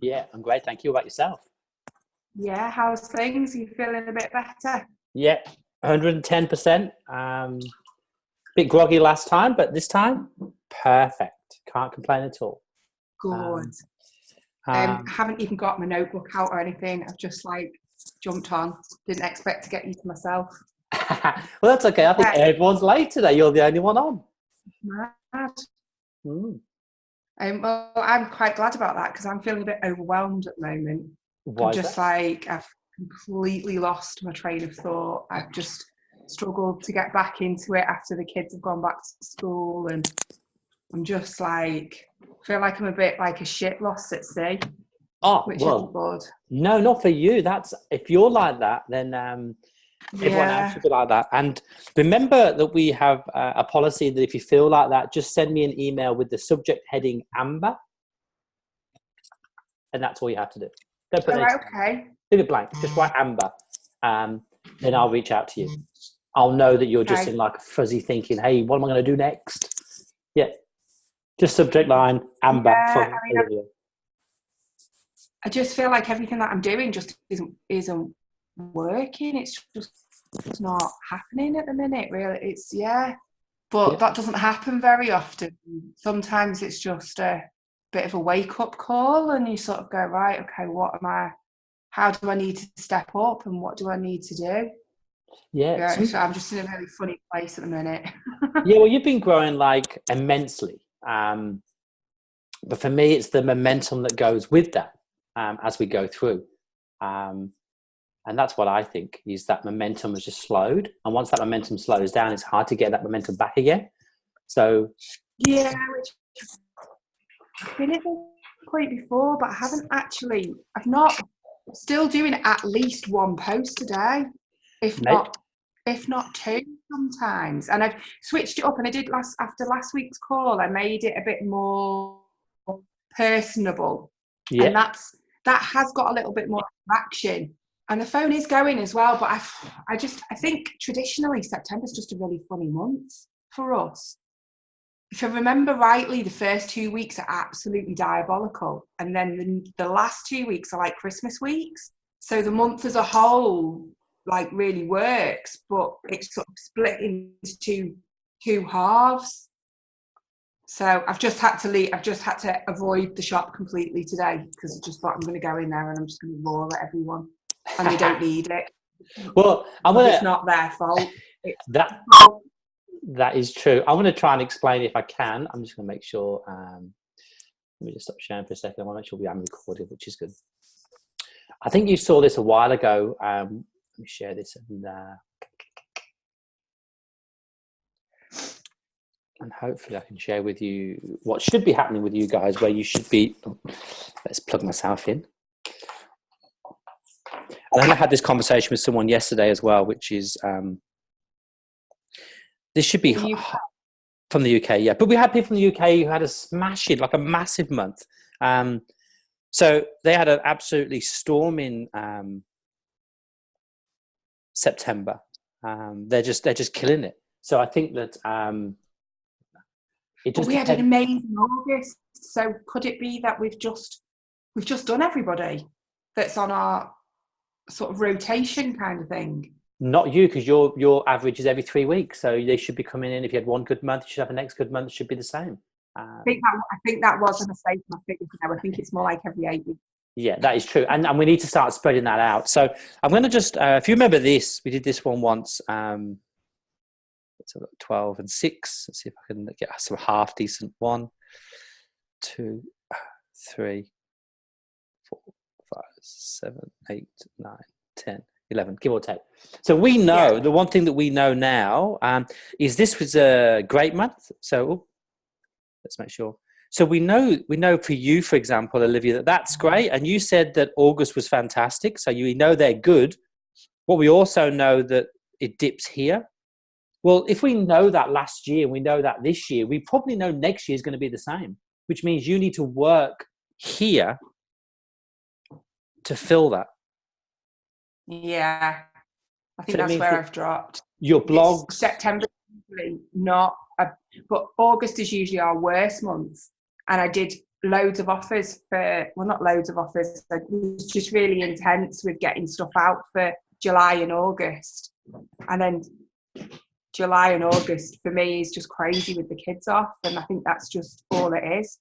Yeah, I'm great. Thank you. What about yourself? Yeah, how's things? Are you feeling a bit better? Yeah, 110%. Bit groggy last time, but this time, perfect. Can't complain at all. Good. Um, um, Haven't even got my notebook out or anything. I've just jumped on. Didn't expect to get you to myself. well, that's okay. I think everyone's late today. You're the only one on. Mad. Mm. Well, I'm quite glad about that because I'm feeling a bit overwhelmed at the moment. Why is that? I've completely lost my train of thought. I've just struggled to get back into it after the kids have gone back to school, and I'm just feel like I'm a bit like a ship lost at sea, Oh, which well, isn't good. no, not for you. That's if you're like that, then everyone else Yeah. should be like that. And remember that we have a policy that if you feel like that, just send me an email with the subject heading Amber, and that's all you have to do. Don't put anything. Okay. Leave it blank. Just write Amber, then I'll reach out to you. I'll know that you're just in like a fuzzy thinking, hey, what am I going to do next? Yeah, just subject line Amber from Olivia. I just feel like everything that I'm doing just isn't working. It's just not happening at the minute, really. But that doesn't happen very often. Sometimes it's just a bit of a wake-up call, and you sort of go, right, okay, how do I need to step up, and what do I need to do? Yeah. So I'm just in a really funny place at the minute. Yeah, well, you've been growing like immensely. But for me, it's the momentum that goes with that as we go through. And that's what I think is that momentum has just slowed. And once that momentum slows down, it's hard to get that momentum back again. So Yeah, which I've been at this point before, but I've not still doing at least one post a day, if mate, not two sometimes. And I've switched it up, and I did after last week's call, I made it a bit more personable. yeah. And that has got a little bit more action. And the phone is going as well, but I think traditionally September's just a really funny month for us. If I remember rightly, the first 2 weeks are absolutely diabolical. And then the last 2 weeks are like Christmas weeks. So the month as a whole, really works, but it's sort of split into two halves. So I've just had to leave. I've just had to avoid the shop completely today because I just thought I'm going to go in there and I'm just going to roar at everyone. And they don't need it. Well, It's not their fault. That is true. I'm going to try and explain if I can. I'm just going to make sure. Let me just stop sharing for a second. I want to make sure we am recorded, which is good. I think you saw this a while ago. Let me share this and hopefully I can share with you what should be happening with you guys, where you should be. Let's plug myself in. And then I had this conversation with someone yesterday as well, which is this should be from the UK, yeah. But we had people from the UK who had a smashing, like a massive month. So they had an absolutely storming September. They're just killing it. So I think that we had an amazing August. So could it be that we've just done everybody that's on our sort of rotation kind of thing? Not you, because your average is every 3 weeks, so they should be coming in. If you had one good month, you should have the next good month. It should be the same. I think that was a mistake. I think it's more like every 8 weeks. Yeah, that is true, and we need to start spreading that out. So I'm going to just, if you remember this, we did this one once. Let's have 12 and 6. Let's see if I can get some half decent. 1, 2, 3, 4, 5, 7, 8, 9, 10. 11, give or take. So we know the one thing that we know now is this was a great month. So let's make sure. So we know for you, for example, Olivia, that's great. And you said that August was fantastic. So you know they're good. Well, we also know that it dips here. Well, if we know that last year, we know that this year, we probably know next year is going to be the same, which means you need to work here to fill that. Yeah, I think that's where I've dropped. Your blogs. September, but August is usually our worst month. And I did loads of offers for, well, not loads of offers, it was just really intense with getting stuff out for July and August. And then July and August for me is just crazy with the kids off, and I think that's just all it is.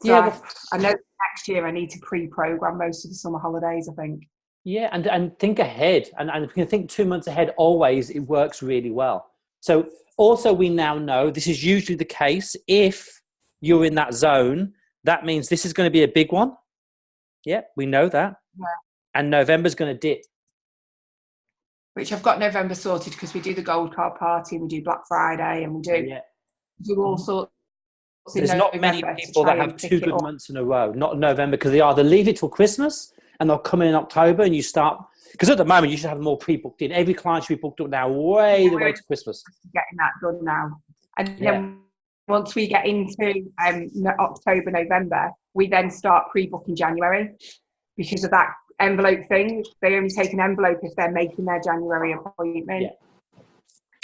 So Yeah, I know next year I need to pre-program most of the summer holidays, I think. yeah, and think ahead, and if you can think 2 months ahead, always it works really well. So also we now know this is usually the case. If you're in that zone, that means this is going to be a big one. Yeah, we know that. Yeah. And November's going to dip. Which I've got November sorted because we do the gold card party and we do Black Friday and we do all sorts. There's not many people that have 2 good months in a row, not November, because they either leave it till Christmas and they'll come in October and you start, because at the moment you should have more pre-booked in. Every client should be booked up now way the way to Christmas. Getting that done now. And then once we get into October, November, we then start pre-booking January because of that envelope thing. They only take an envelope if they're making their January appointment.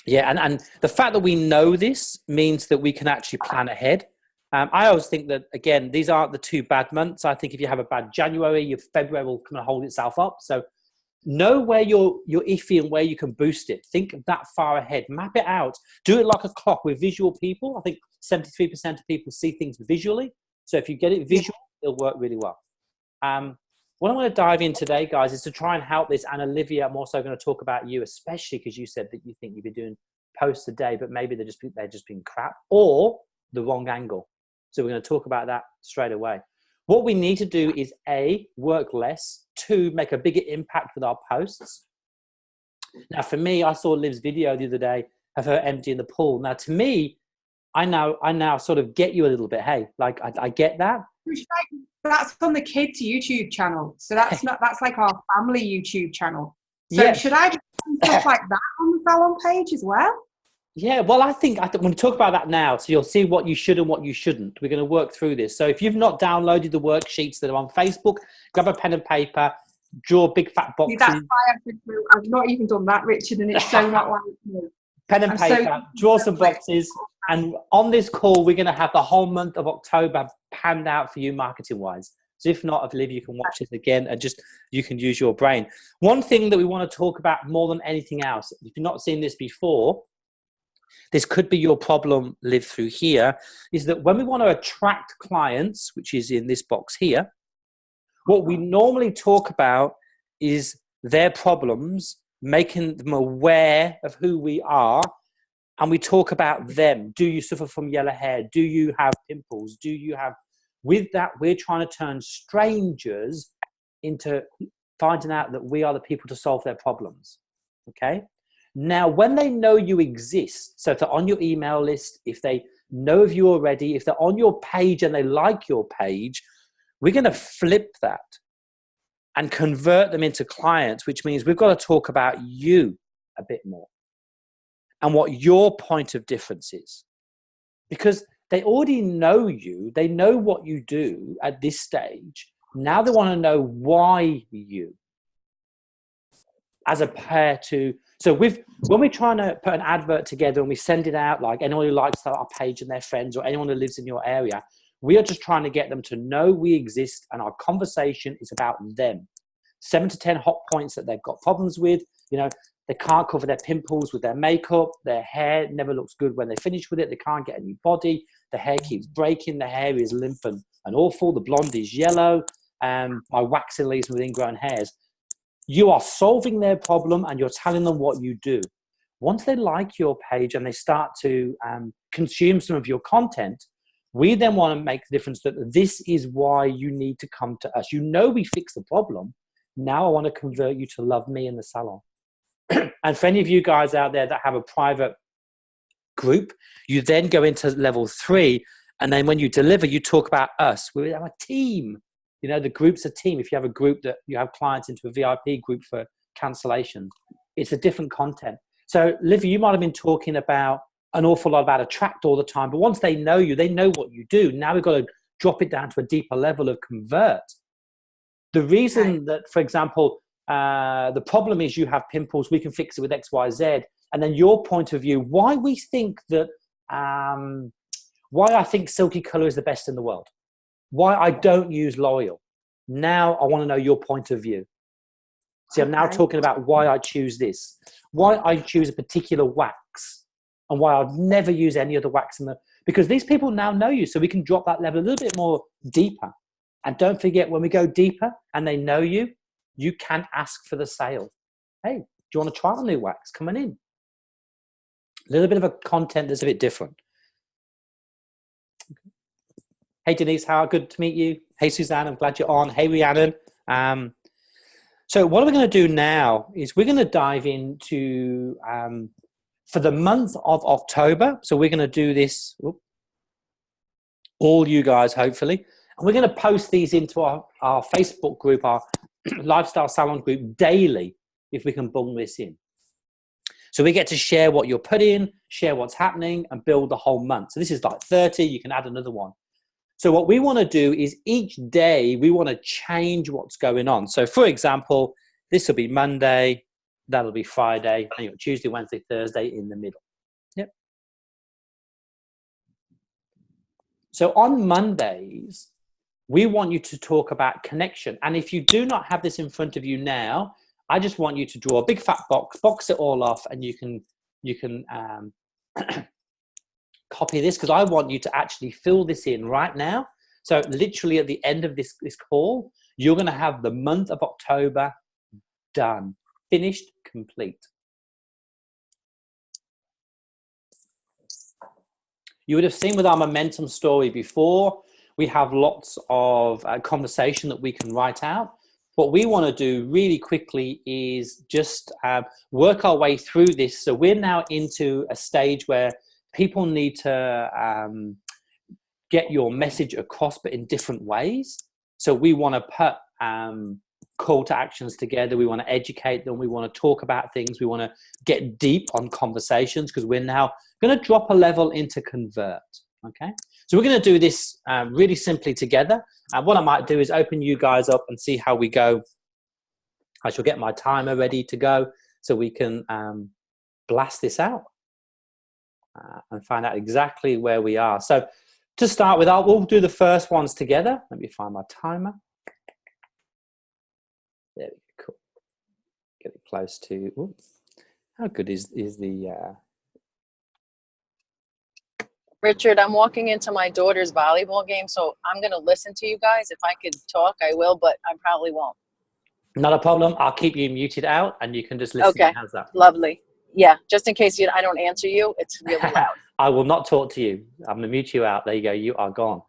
Yeah, and the fact that we know this means that we can actually plan ahead. I always think that, again, these aren't the 2 bad months. I think if you have a bad January, your February will come and hold itself up. So know where you're iffy and where you can boost it. Think that far ahead. Map it out. Do it like a clock with visual people. I think 73% of people see things visually. So if you get it visual, it'll work really well. What I want to dive in today, guys, is to try and help this. And Olivia, I'm also going to talk about you, especially because you said that you think you've been doing posts a day, but maybe they're just being crap or the wrong angle. So we're going to talk about that straight away. What we need to do is A, work less, 2, make a bigger impact with our posts. Now, for me, I saw Liv's video the other day of her emptying the pool. Now, to me, I now sort of get you a little bit. Hey, like I get that. That's on the kids' YouTube channel. So that's like our family YouTube channel. So should I do stuff like that on the Salon page as well? Yeah, well, I think I'm going to talk about that now. So you'll see what you should and what you shouldn't. We're going to work through this. So if you've not downloaded the worksheets that are on Facebook, grab a pen and paper, draw big fat boxes. That's why I've not even done that, Richard, and it's so not like me. Pen and paper, draw some boxes. And on this call, we're going to have the whole month of October panned out for you marketing-wise. So if not, I believe you can watch this again and just you can use your brain. One thing that we want to talk about more than anything else, if you've not seen this before, this could be your problem live through here, is that when we want to attract clients, which is in this box here, what we normally talk about is their problems, making them aware of who we are, and we talk about them. Do you suffer from yellow hair? Do you have pimples? Do you have... With that, we're trying to turn strangers into finding out that we are the people to solve their problems, okay? Now, when they know you exist, so if they're on your email list, if they know of you already, if they're on your page and they like your page, we're going to flip that and convert them into clients, which means we've got to talk about you a bit more and what your point of difference is. Because they already know you, they know what you do at this stage. Now they want to know why you, as a pair to... So when we're trying to put an advert together and we send it out, like anyone who likes our page and their friends or anyone who lives in your area, we are just trying to get them to know we exist and our conversation is about them. 7 to 10 hot points that they've got problems with. You know, they can't cover their pimples with their makeup. Their hair never looks good when they finish with it. They can't get a new body. The hair keeps breaking. The hair is limp and awful. The blonde is yellow. My waxing leaves with ingrown hairs. You are solving their problem and you're telling them what you do. Once they like your page and they start to consume some of your content, we then want to make the difference that this is why you need to come to us. You know we fix the problem. Now I want to convert you to love me in the salon. And for any of you guys out there that have a private group, you then go into level 3. And then when you deliver, you talk about us. We have a team. You know, the group's a team. If you have a group that you have clients into a VIP group for cancellation, it's a different content. So, Livy, you might have been talking about an awful lot about attract all the time, but once they know you, they know what you do. Now we've got to drop it down to a deeper level of convert. The reason that, for example, the problem is you have pimples, we can fix it with X, Y, Z. And then your point of view, why we think that, why I think silky color is the best in the world. why I don't use L'Oreal. Now I want to know your point of view. See, I'm now talking about why I choose this, why I choose a particular wax, and why I'd never use any other wax because these people now know you, so we can drop that level a little bit more deeper. And don't forget, when we go deeper and they know you, you can ask for the sale. Hey, do you want to try the new wax? Come on in. A little bit of a content that's a bit different. Hey, Denise, how good to meet you. Hey, Suzanne, I'm glad you're on. Hey, Rhiannon. So what we're going to do now is we're going to dive into, for the month of October, so we're going to do this, all you guys, hopefully, and we're going to post these into our Facebook group, our Lifestyle Salon group daily, if we can bung this in. So we get to share what you're put in, share what's happening, and build the whole month. So this is like 30, you can add another one. So what we want to do is each day we want to change what's going on. So for example, this will be Monday, that'll be Friday, and you've got Tuesday, Wednesday, Thursday in the middle. Yep. So on Mondays, we want you to talk about connection. And if you do not have this in front of you now, I just want you to draw a big fat box it all off, and you can copy this, because I want you to actually fill this in right now. So literally at the end of this call, you're going to have the month of October done, finished, complete. You would have seen with our momentum story before, we have lots of conversation that we can write out. What we want to do really quickly is just work our way through this. So we're now into a stage where people need to get your message across, but in different ways. So we want to put call to actions together. We want to educate them. We want to talk about things. We want to get deep on conversations, because we're now going to drop a level into convert. Okay. So we're going to do this really simply together. And what I might do is open you guys up and see how we go. I shall get my timer ready to go so we can blast this out and find out exactly where we are. So to start with, we'll do the first ones together. Let me find my timer. There we go. Cool. Get it close to. Ooh, how good is the? Richard, I'm walking into my daughter's volleyball game, so I'm going to listen to you guys. If I could talk, I will, but I probably won't. Not a problem. I'll keep you muted out, and you can just listen. Okay. How's that? Lovely. Yeah, just in case I don't answer you, it's really loud. I will not talk to you. I'm going to mute you out. There you go. You are gone.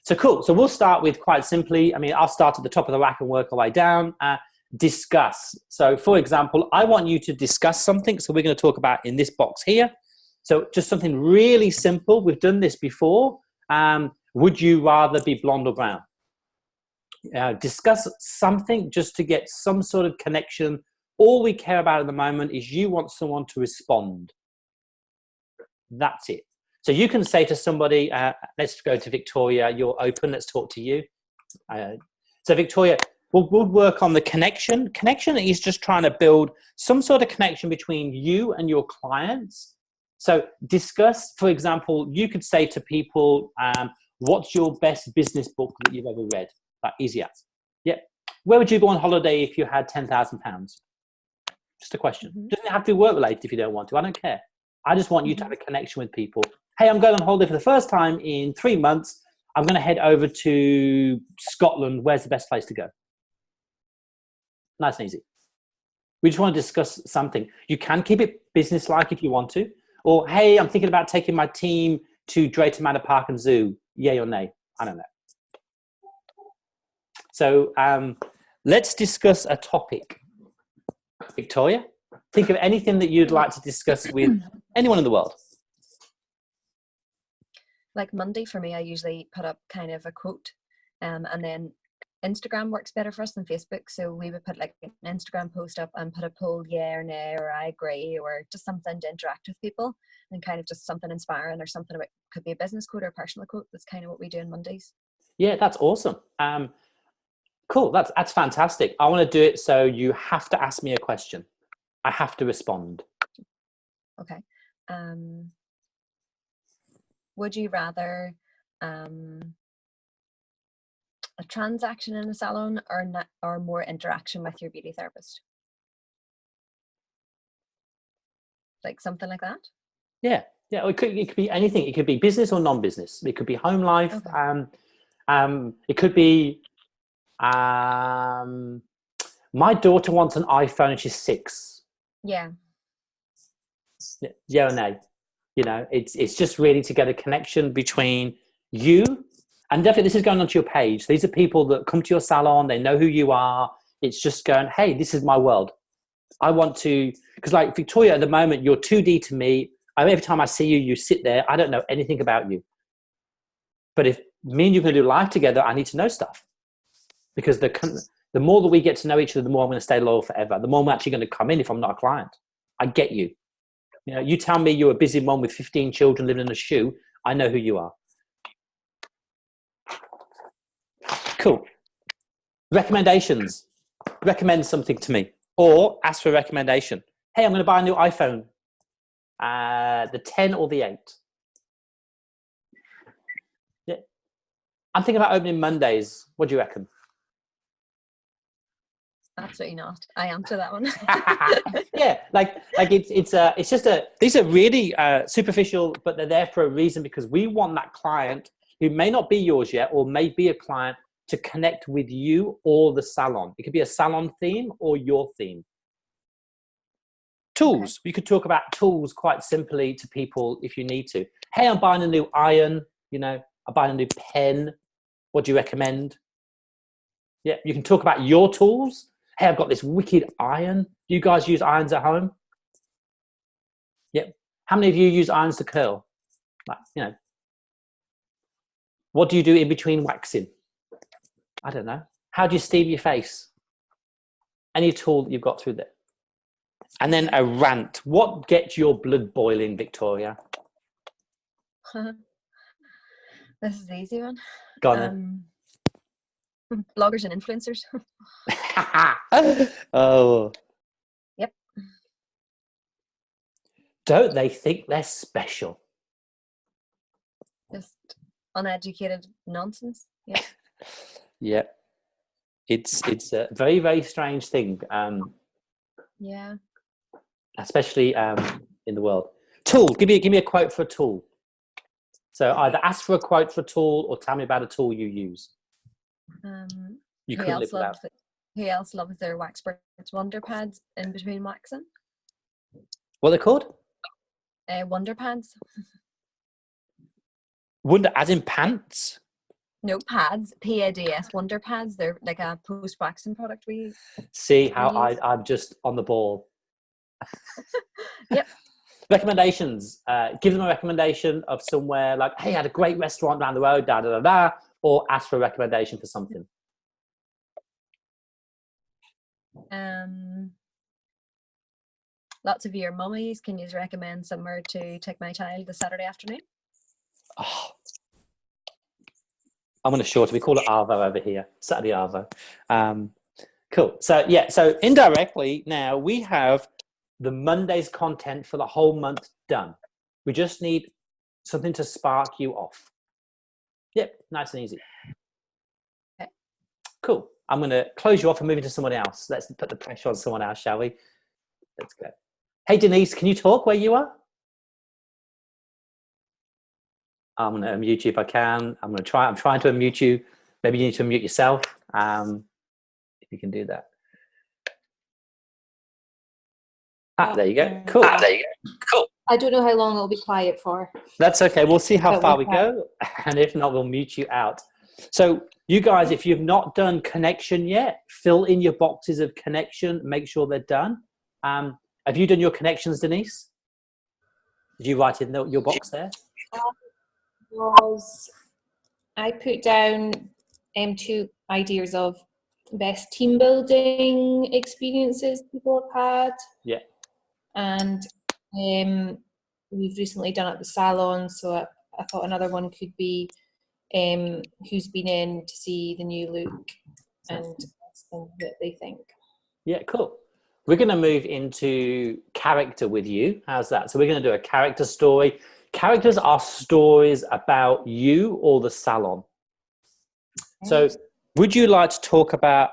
So cool. So we'll start with quite simply. I mean, I'll start at the top of the rack and work our way down. Discuss. So for example, I want you to discuss something. So we're going to talk about in this box here. So just something really simple. We've done this before. Would you rather be blonde or brown? Discuss something just to get some sort of connection. All we care about at the moment is you want someone to respond. That's it. So you can say to somebody, let's go to Victoria, you're open, let's talk to you. So Victoria, we'll work on the connection. Connection is just trying to build some sort of connection between you and your clients. So discuss, for example, you could say to people, what's your best business book that you've ever read? Like easy as. Yeah. Where would you go on holiday if you had £10,000? Just a question. Doesn't have to be work related if you don't want to. I don't care. I just want you to have a connection with people. Hey, I'm going on holiday for the first time in 3 months. I'm going to head over to Scotland. Where's the best place to go? Nice and easy. We just want to discuss something. You can keep it business-like if you want to. Or, hey, I'm thinking about taking my team to Drayton Manor Park and Zoo. Yay or nay? I don't know. So let's discuss a topic. Victoria, think of anything that you'd like to discuss with anyone in the world. Like Monday for me, I usually put up kind of a quote, and then Instagram works better for us than Facebook. So we would put like an Instagram post up and put a poll, yeah or nay, or I agree, or just something to interact with people, and kind of just something inspiring or something about, could be a business quote or a personal quote. That's kind of what we do on Mondays. Yeah, that's awesome. Cool, that's fantastic. I want to do it so you have to ask me a question. I have to respond. Okay. Would you rather a transaction in a salon, or more interaction with your beauty therapist? Like something like that? Yeah. Yeah. It could be anything. It could be business or non-business. It could be home life. Okay. It could be, my daughter wants an iPhone and she's 6. Yeah. Yeah or nay? You know, it's just really to get a connection between you, and definitely this is going onto your page. These are people that come to your salon. They know who you are. It's just going, hey, this is my world. I want to, because like Victoria, at the moment, you're 2D to me. Every time I see you, you sit there. I don't know anything about you. But if me and you are going to do life together, I need to know stuff. Because the more that we get to know each other, the more I'm going to stay loyal forever. The more I'm actually going to come in if I'm not a client. I get you. You know, you tell me you're a busy mom with 15 children living in a shoe. I know who you are. Cool. Recommendations. Recommend something to me or ask for a recommendation. Hey, I'm going to buy a new iPhone. The 10 or the 8. Yeah. I'm thinking about opening Mondays. What do you reckon? Absolutely not. I answer that one. Yeah, like it's just these are really superficial, but they're there for a reason, because we want that client who may not be yours yet or may be a client to connect with you or the salon. It could be a salon theme or your theme. Tools. Okay. You could talk about tools quite simply to people if you need to. Hey, I'm buying a new iron. You know, I'm buying a new pen. What do you recommend? Yeah, you can talk about your tools. Hey, I've got this wicked iron. Do you guys use irons at home? Yep. How many of you use irons to curl? Like, you know, what do you do in between waxing? I don't know. How do you steam your face? Any tool that you've got through there. And then a rant. What gets your blood boiling, Victoria? This is the easy one. Go on then. Bloggers and influencers. Oh. Yep. Don't they think they're special? Just uneducated nonsense. Yeah. Yeah. It's a very, very strange thing. Yeah. Especially in the world. Tool. Give me a quote for a tool. So either ask for a quote for a tool or tell me about a tool you use. You couldn't live without. Who else loves their wax birds wonder pads in between waxing? What are they called? Wonder pads. Wonder as in pants? No, pads. PADS. Wonder pads. They're like a post waxing product we see how I'm just on the ball. Yep. Recommendations. Give them a recommendation of somewhere like, hey, I had a great restaurant down the road, da da da da, or ask for a recommendation for something. Lots of your mummies. Can you recommend somewhere to take my child this Saturday afternoon? Oh, I'm going to short it. We call it Arvo over here. Saturday Arvo. Cool. So yeah. So indirectly now we have the Monday's content for the whole month done. We just need something to spark you off. Yep. Nice and easy. Okay. Cool. I'm going to close you off and move into someone else. Let's put the pressure on someone else, shall we? Let's go. Hey, Denise, can you talk where you are? I'm going to unmute you if I can. I'm trying to unmute you. Maybe you need to unmute yourself. If you can do that. There you go. Cool. Cool. I don't know how long it'll be quiet for. That's okay. We'll see how far we go. And if not, we'll mute you out. So you guys, if you've not done connection yet, fill in your boxes of connection. Make sure they're done. Have you done your connections, Denise? Did you write in your box there? I put down 2 ideas of best team building experiences people have had. Yeah. And we've recently done it at the salon, so I thought another one could be who's been in to see the new look and what they think. Yeah, cool. We're going to move into character with you. How's that? So we're going to do a character story. Characters are stories about you or the salon. So Would you like to talk about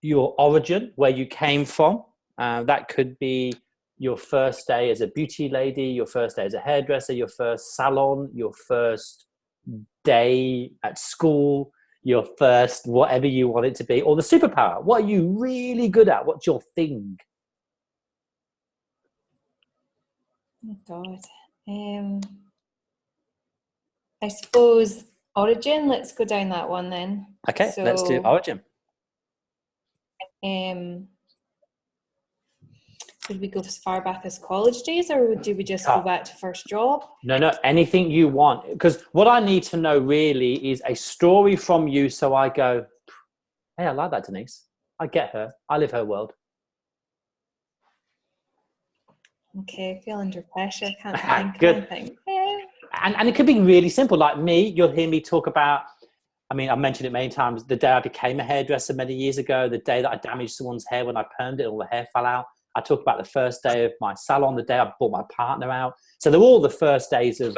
your origin, where you came from? That could be your first day as a beauty lady, your first day as a hairdresser, your first salon, your first day at school, your first whatever you want it to be, or the superpower. What are you really good at? What's your thing? Oh God. I suppose origin. Let's go down that one then. Okay, let's do origin. Would we go as far back as college days, or do we just go back to first job? No, anything you want. Because what I need to know really is a story from you, so I go, hey, I like that, Denise. I get her. I live her world. Okay, I feel under pressure. Can't think. Good. Can't think. And it could be really simple. Like me, you'll hear me talk about, I mean, I've mentioned it many times, the day I became a hairdresser many years ago, the day that I damaged someone's hair when I permed it, all the hair fell out. I talk about the first day of my salon, the day I brought my partner out. So they're all the first days of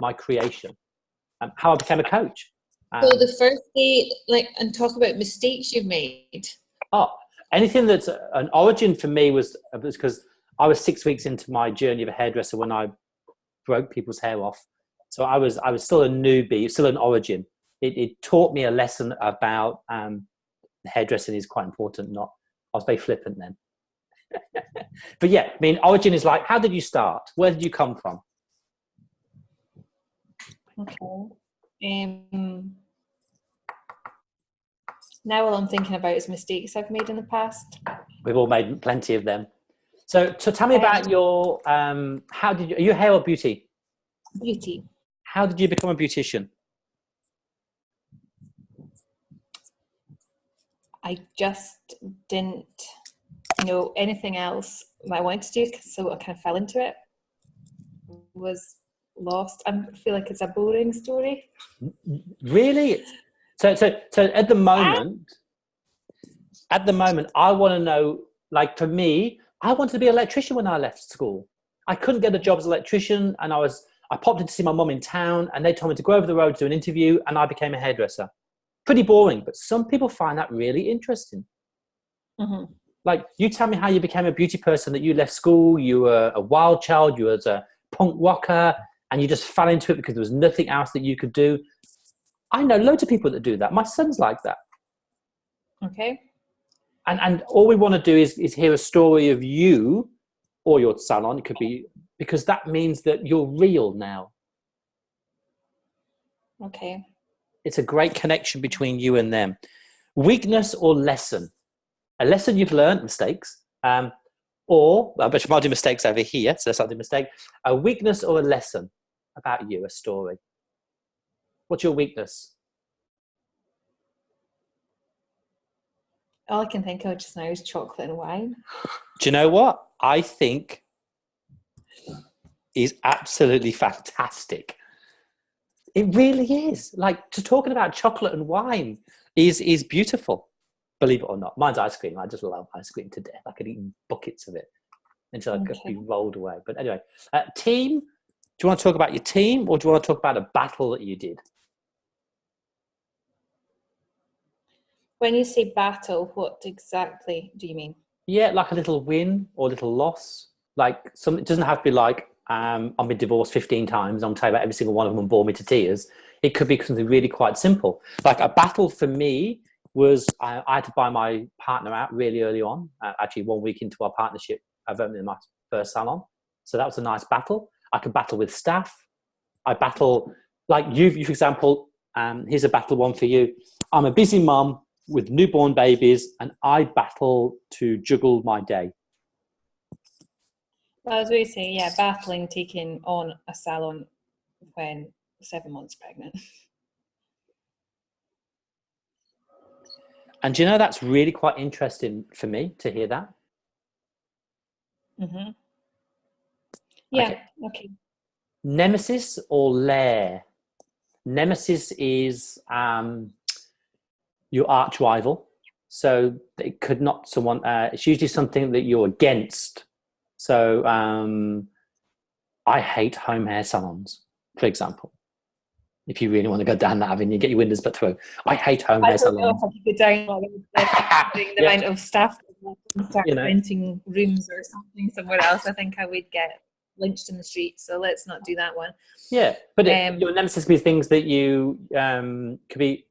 my creation. How I became a coach. So the first day, and talk about mistakes you've made. Oh, anything that's an origin for me was because I was 6 weeks into my journey of a hairdresser when I broke people's hair off. So I was still a newbie, still an origin. It taught me a lesson about hairdressing is quite important. I was very flippant then. But yeah, I mean, origin is like, how did you start? Where did you come from? Okay. Now all I'm thinking about is mistakes I've made in the past. We've all made plenty of them. So tell me about your, are you hair or beauty? Beauty. How did you become a beautician? I just didn't know anything else that I wanted to do, so I kind of fell into it. Was lost. I feel like it's a boring story. Really? So at the moment, I want to know, like for me, I wanted to be an electrician when I left school. I couldn't get a job as an electrician, and I popped in to see my mum in town, and they told me to go over the road to do an interview, and I became a hairdresser. Pretty boring, but some people find that really interesting. Mm-hmm. Like, you tell me how you became a beauty person, that you left school, you were a wild child, you was a punk rocker, and you just fell into it because there was nothing else that you could do. I know loads of people that do that. My son's like that. Okay. And all we want to do is hear a story of you or your salon. It could be, because that means that you're real now. Okay. It's a great connection between you and them. Weakness or lesson? A lesson you've learned, mistakes, but you might do mistakes over here, so that's not the mistake. A weakness or a lesson about you, a story. What's your weakness? All I can think of just now is chocolate and wine. Do you know what? I think is absolutely fantastic. It really is. Like, to talking about chocolate and wine is beautiful. Believe it or not. Mine's ice cream. I just love ice cream to death. I could eat buckets of it until I could be rolled away. But anyway, team. Do you want to talk about your team, or do you want to talk about a battle that you did? When you say battle, what exactly do you mean? Yeah, like a little win or a little loss. Like, it doesn't have to be like, I've been divorced 15 times. I'm telling you about every single one of them and bore me to tears. It could be something really quite simple. Like, a battle for me was I had to buy my partner out really early on. Actually, 1 week into our partnership, I've opened my first salon. So that was a nice battle. I could battle with staff. I battle, like you for example, here's a battle one for you. I'm a busy mum with newborn babies, and I battle to juggle my day. Well, I was going to say, yeah, battling taking on a salon when 7 months pregnant. And do you know, that's really quite interesting for me to hear that. Mm-hmm. Yeah, okay. Nemesis or lair? Nemesis is your arch rival. So it could not someone, it's usually something that you're against. So I hate home hair salons, for example. if you really want to go down that avenue, get your windows put through. I hate home I hair don't know salons. if I could go down the Yeah. amount of staff and start You know. renting rooms or something somewhere else. I think I would get lynched in the street. So let's not do that one. Yeah, but Um, your nemesis could be things that you could be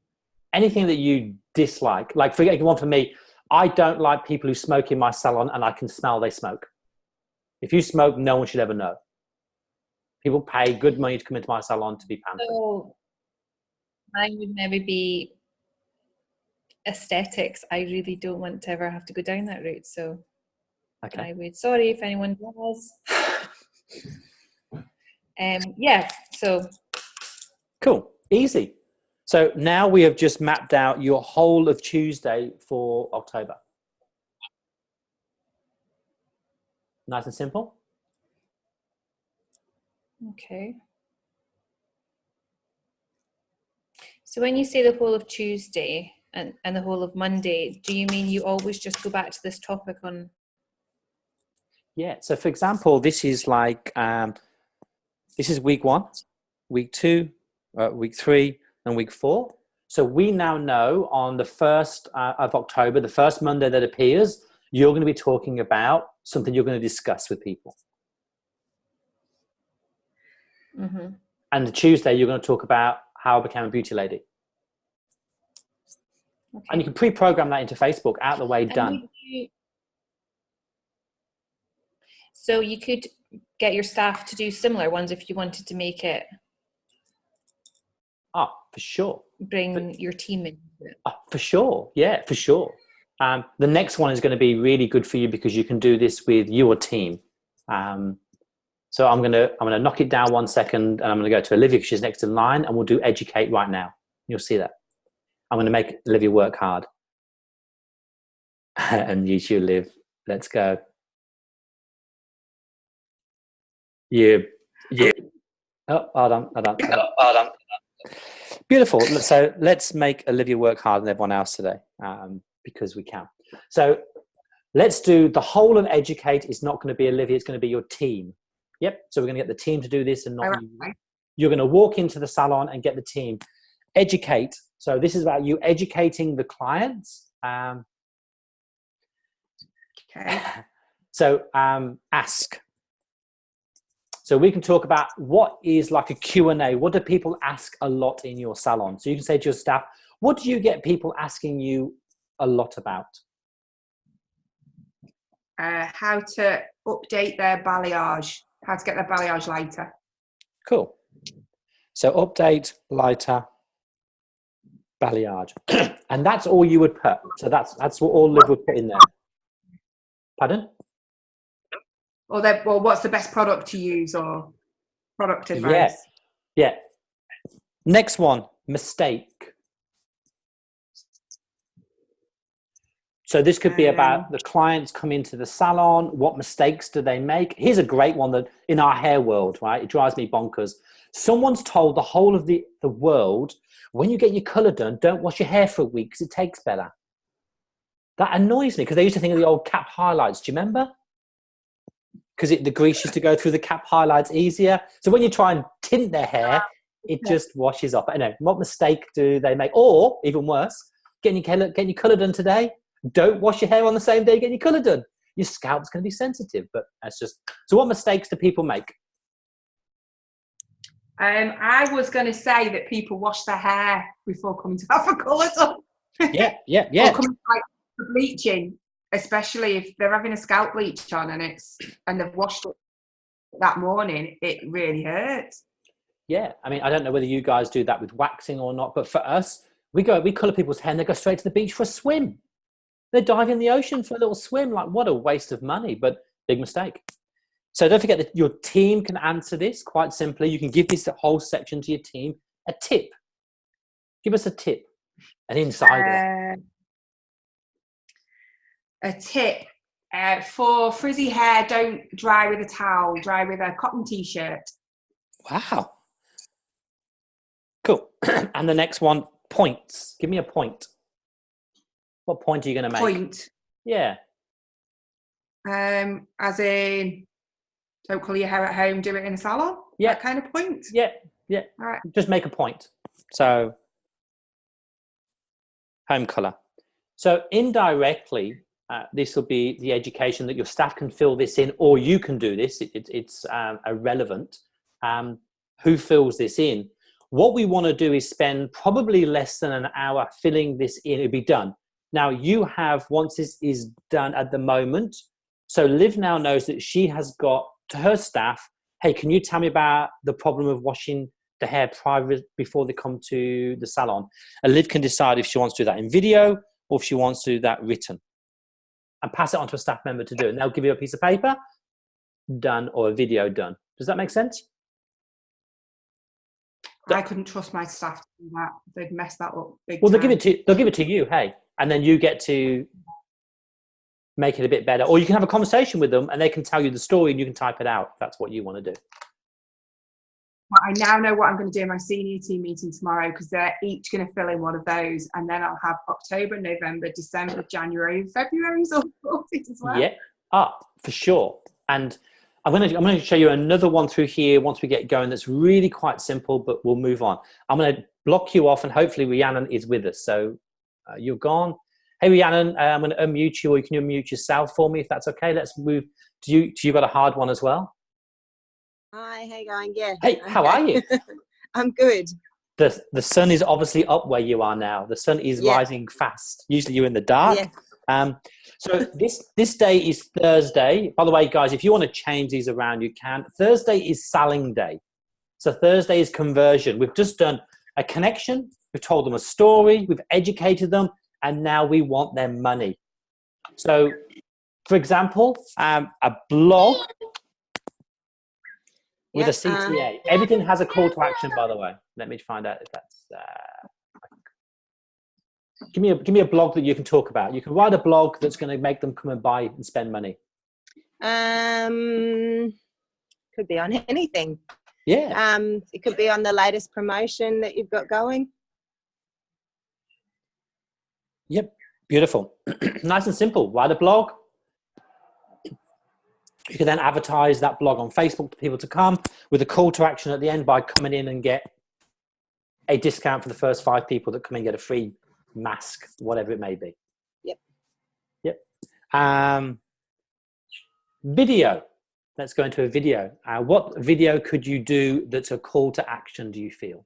anything that you dislike. Like for one for me, I don't like people who smoke in my salon, and I can smell they smoke. If you smoke, no one should ever know. People pay good money to come into my salon to be pampered. So mine would maybe be aesthetics. I really don't want to ever have to go down that route. So Okay. I would, sorry if anyone does. Yeah, so. Cool. Easy. So now we have just mapped out your whole of Tuesday for October. Nice and simple. Okay. So when you say the whole of Tuesday and the whole of Monday, do you mean you always just go back to this topic on? Yeah. So for example, this is like, this is week 1, week 2, week 3, and week 4. So we now know on the 1st of October, the first Monday that appears, you're going to be talking about something you're going to discuss with people. Mm-hmm. And the Tuesday, you're going to talk about how I became a beauty lady. Okay. And you can pre-program that into Facebook, out the way, done. So you could get your staff to do similar ones if you wanted to make it. Oh, for sure. Bring your team into it. Oh, for sure. Yeah, for sure. The next one is going to be really good for you because you can do this with your team. So I'm going to knock it down 1 second, and I'm going to go to Olivia because she's next in line, and we'll do educate right now. You'll see that. I'm going to make Olivia work hard. And you too, Liv. Let's go. You. Oh, hold on. Beautiful. So let's make Olivia work harder than everyone else today, because we can. So let's do the whole of educate. Is not going to be Olivia. It's going to be your team. Yep. So we're going to get the team to do this and not you. You're going to walk into the salon and get the team. Educate. So this is about you educating the clients. Okay. So ask. So we can talk about what is like a Q&A. What do people ask a lot in your salon? So you can say to your staff, what do you get people asking you a lot about? How to update their balayage. How to get their balayage lighter. Cool. So update, lighter, balayage. And that's all you would put. So that's what all Liv would put in there. Pardon? Or what's the best product to use, or product advice? Yeah. Next one, mistake. So this could be about the clients come into the salon. What mistakes do they make? Here's a great one that in our hair world, right? It drives me bonkers. Someone's told the whole of the world, when you get your color done, don't wash your hair for a week because it takes better. That annoys me because they used to think of the old cap highlights. Do you remember? Because the grease used to go through the cap highlights easier. So when you try and tint their hair, it just washes off. I know. What mistake do they make? Or even worse, getting your color done today. Don't wash your hair on the same day getting your color done. Your scalp's going to be sensitive. But that's just. So what mistakes do people make? I was going to say that people wash their hair before coming to have a colour done. Yeah. Or coming like for bleaching, especially if they're having a scalp bleach on and they've washed it that morning, it really hurts. Yeah, I mean, I don't know whether you guys do that with waxing or not, but for us, we colour people's hair and they go straight to the beach for a swim. They dive in the ocean for a little swim. Like, what a waste of money, but big mistake. So don't forget that your team can answer this quite simply. You can give this whole section to your team. A tip. Give us a tip. An insider. A tip. For frizzy hair, don't dry with a towel. Dry with a cotton t-shirt. Wow. Cool. And the next one, points. Give me a point. What point are you going to make? Point? Yeah. As in, don't colour your hair at home, do it in a salon? Yeah. That kind of point? Yeah. Yeah. All right. Just make a point. So home color. So indirectly, this will be the education that your staff can fill this in, or you can do this. It's irrelevant. Who fills this in? What we want to do is spend probably less than an hour filling this in. It'll be done. Now you have, once this is done at the moment, so Liv now knows that she has got to her staff, hey, can you tell me about the problem of washing the hair before they come to the salon? And Liv can decide if she wants to do that in video or if she wants to do that written, and pass it on to a staff member to do it. And they'll give you a piece of paper, done, or a video done. Does that make sense? I couldn't trust my staff to do that. They'd mess that up big Well, time. they'll give it to you, hey, and then you get to make it a bit better. Or you can have a conversation with them and they can tell you the story and you can type it out. If that's what you want to do. Well, I now know what I'm going to do in my senior team meeting tomorrow, because they're each going to fill in one of those, and then I'll have October, November, December, January, and February's all sorted as well. Yeah, for sure. And I'm going to show you another one through here once we get going that's really quite simple, but we'll move on. I'm going to block you off, and hopefully Rhiannon is with us. So you're gone. Hey, Rhiannon, I'm going to unmute you, or you can unmute yourself for me if that's okay. Let's move. Do you got a hard one as well? Hi, how you going? Yeah. Hey, how are you? I'm good. The sun is obviously up where you are now. The sun is rising fast. Usually you're in the dark. Yeah. So this day is Thursday. By the way, guys, if you want to change these around, you can. Thursday is selling day. So Thursday is conversion. We've just done a connection. We've told them a story. We've educated them. And now we want their money. So, for example, a blog with a CTA. Everything has a call to action, by the way. Let me find out if that's... Give me a blog that you can talk about. You can write a blog that's going to make them come and buy and spend money. Could be on anything. Yeah. It could be on the latest promotion that you've got going. Yep. Beautiful. Nice and simple. Write a blog. You can then advertise that blog on Facebook to people to come with a call to action at the end by coming in and get a discount for the first 5 people that come in, get a free mask, whatever it may be. Yep. Video. Let's go into a video. What video could you do that's a call to action, do you feel?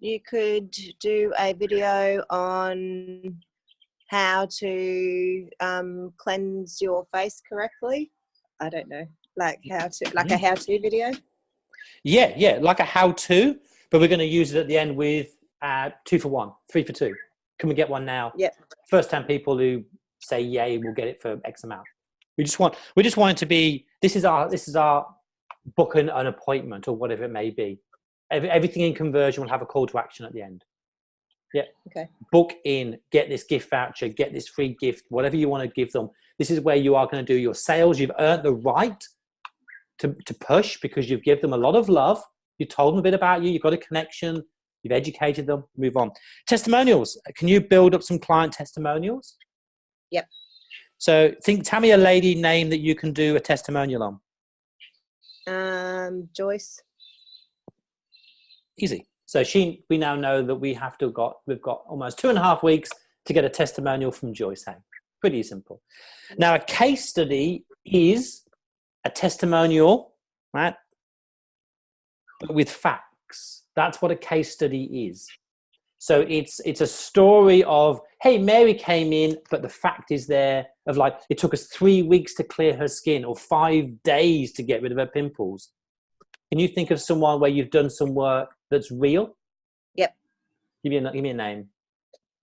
You could do a video on how to cleanse your face correctly. I don't know, like a how-to video. Yeah, like a how-to, but we're going to use it at the end with 2 for 1, 3 for 2. Can we get one now? Yeah. First 10 people who say yay will get it for X amount. We just want it to be. This is our book an appointment or whatever it may be. Everything in conversion will have a call to action at the end. Yeah. Okay. Book in, get this gift voucher, get this free gift, whatever you want to give them. This is where you are going to do your sales. You've earned the right to push because you've given them a lot of love. You told them a bit about you. You've got a connection. You've educated them. Move on. Testimonials. Can you build up some client testimonials? Yep. So tell me a lady name that you can do a testimonial on. Joyce. Easy. So we now know that we've got almost 2.5 weeks to get a testimonial from Joyce. Hey, pretty simple. Now a case study is a testimonial, right? But with facts. That's what a case study is. So it's a story of, hey, Mary came in, but the fact is there of like, it took us 3 weeks to clear her skin or 5 days to get rid of her pimples. Can you think of someone where you've done some work that's real? Yep. Give me a name.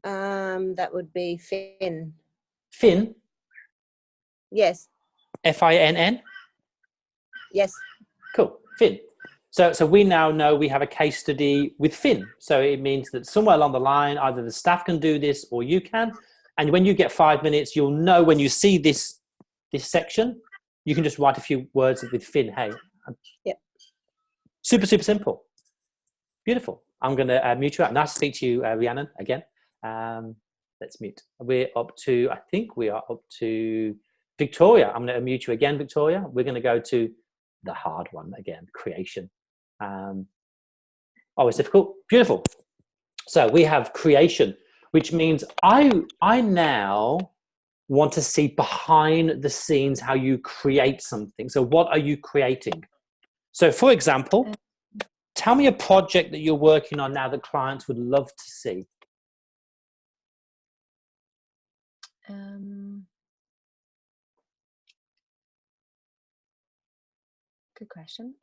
That would be Finn. Finn? Yes. Finn? Yes. Cool. Finn. So we now know we have a case study with Finn. So it means that somewhere along the line, either the staff can do this or you can. And when you get 5 minutes, you'll know when you see this section, you can just write a few words with Finn. Hey. Yep. Super, super simple. Beautiful. I'm going to mute you out. Nice to speak to you, Rhiannon, again. Let's mute. I think we are up to Victoria. I'm going to mute you again, Victoria. We're going to go to the hard one again, creation. Always difficult. Beautiful. So we have creation, which means I now want to see behind the scenes how you create something. So what are you creating? So for example, tell me a project that you're working on now that clients would love to see. Good question.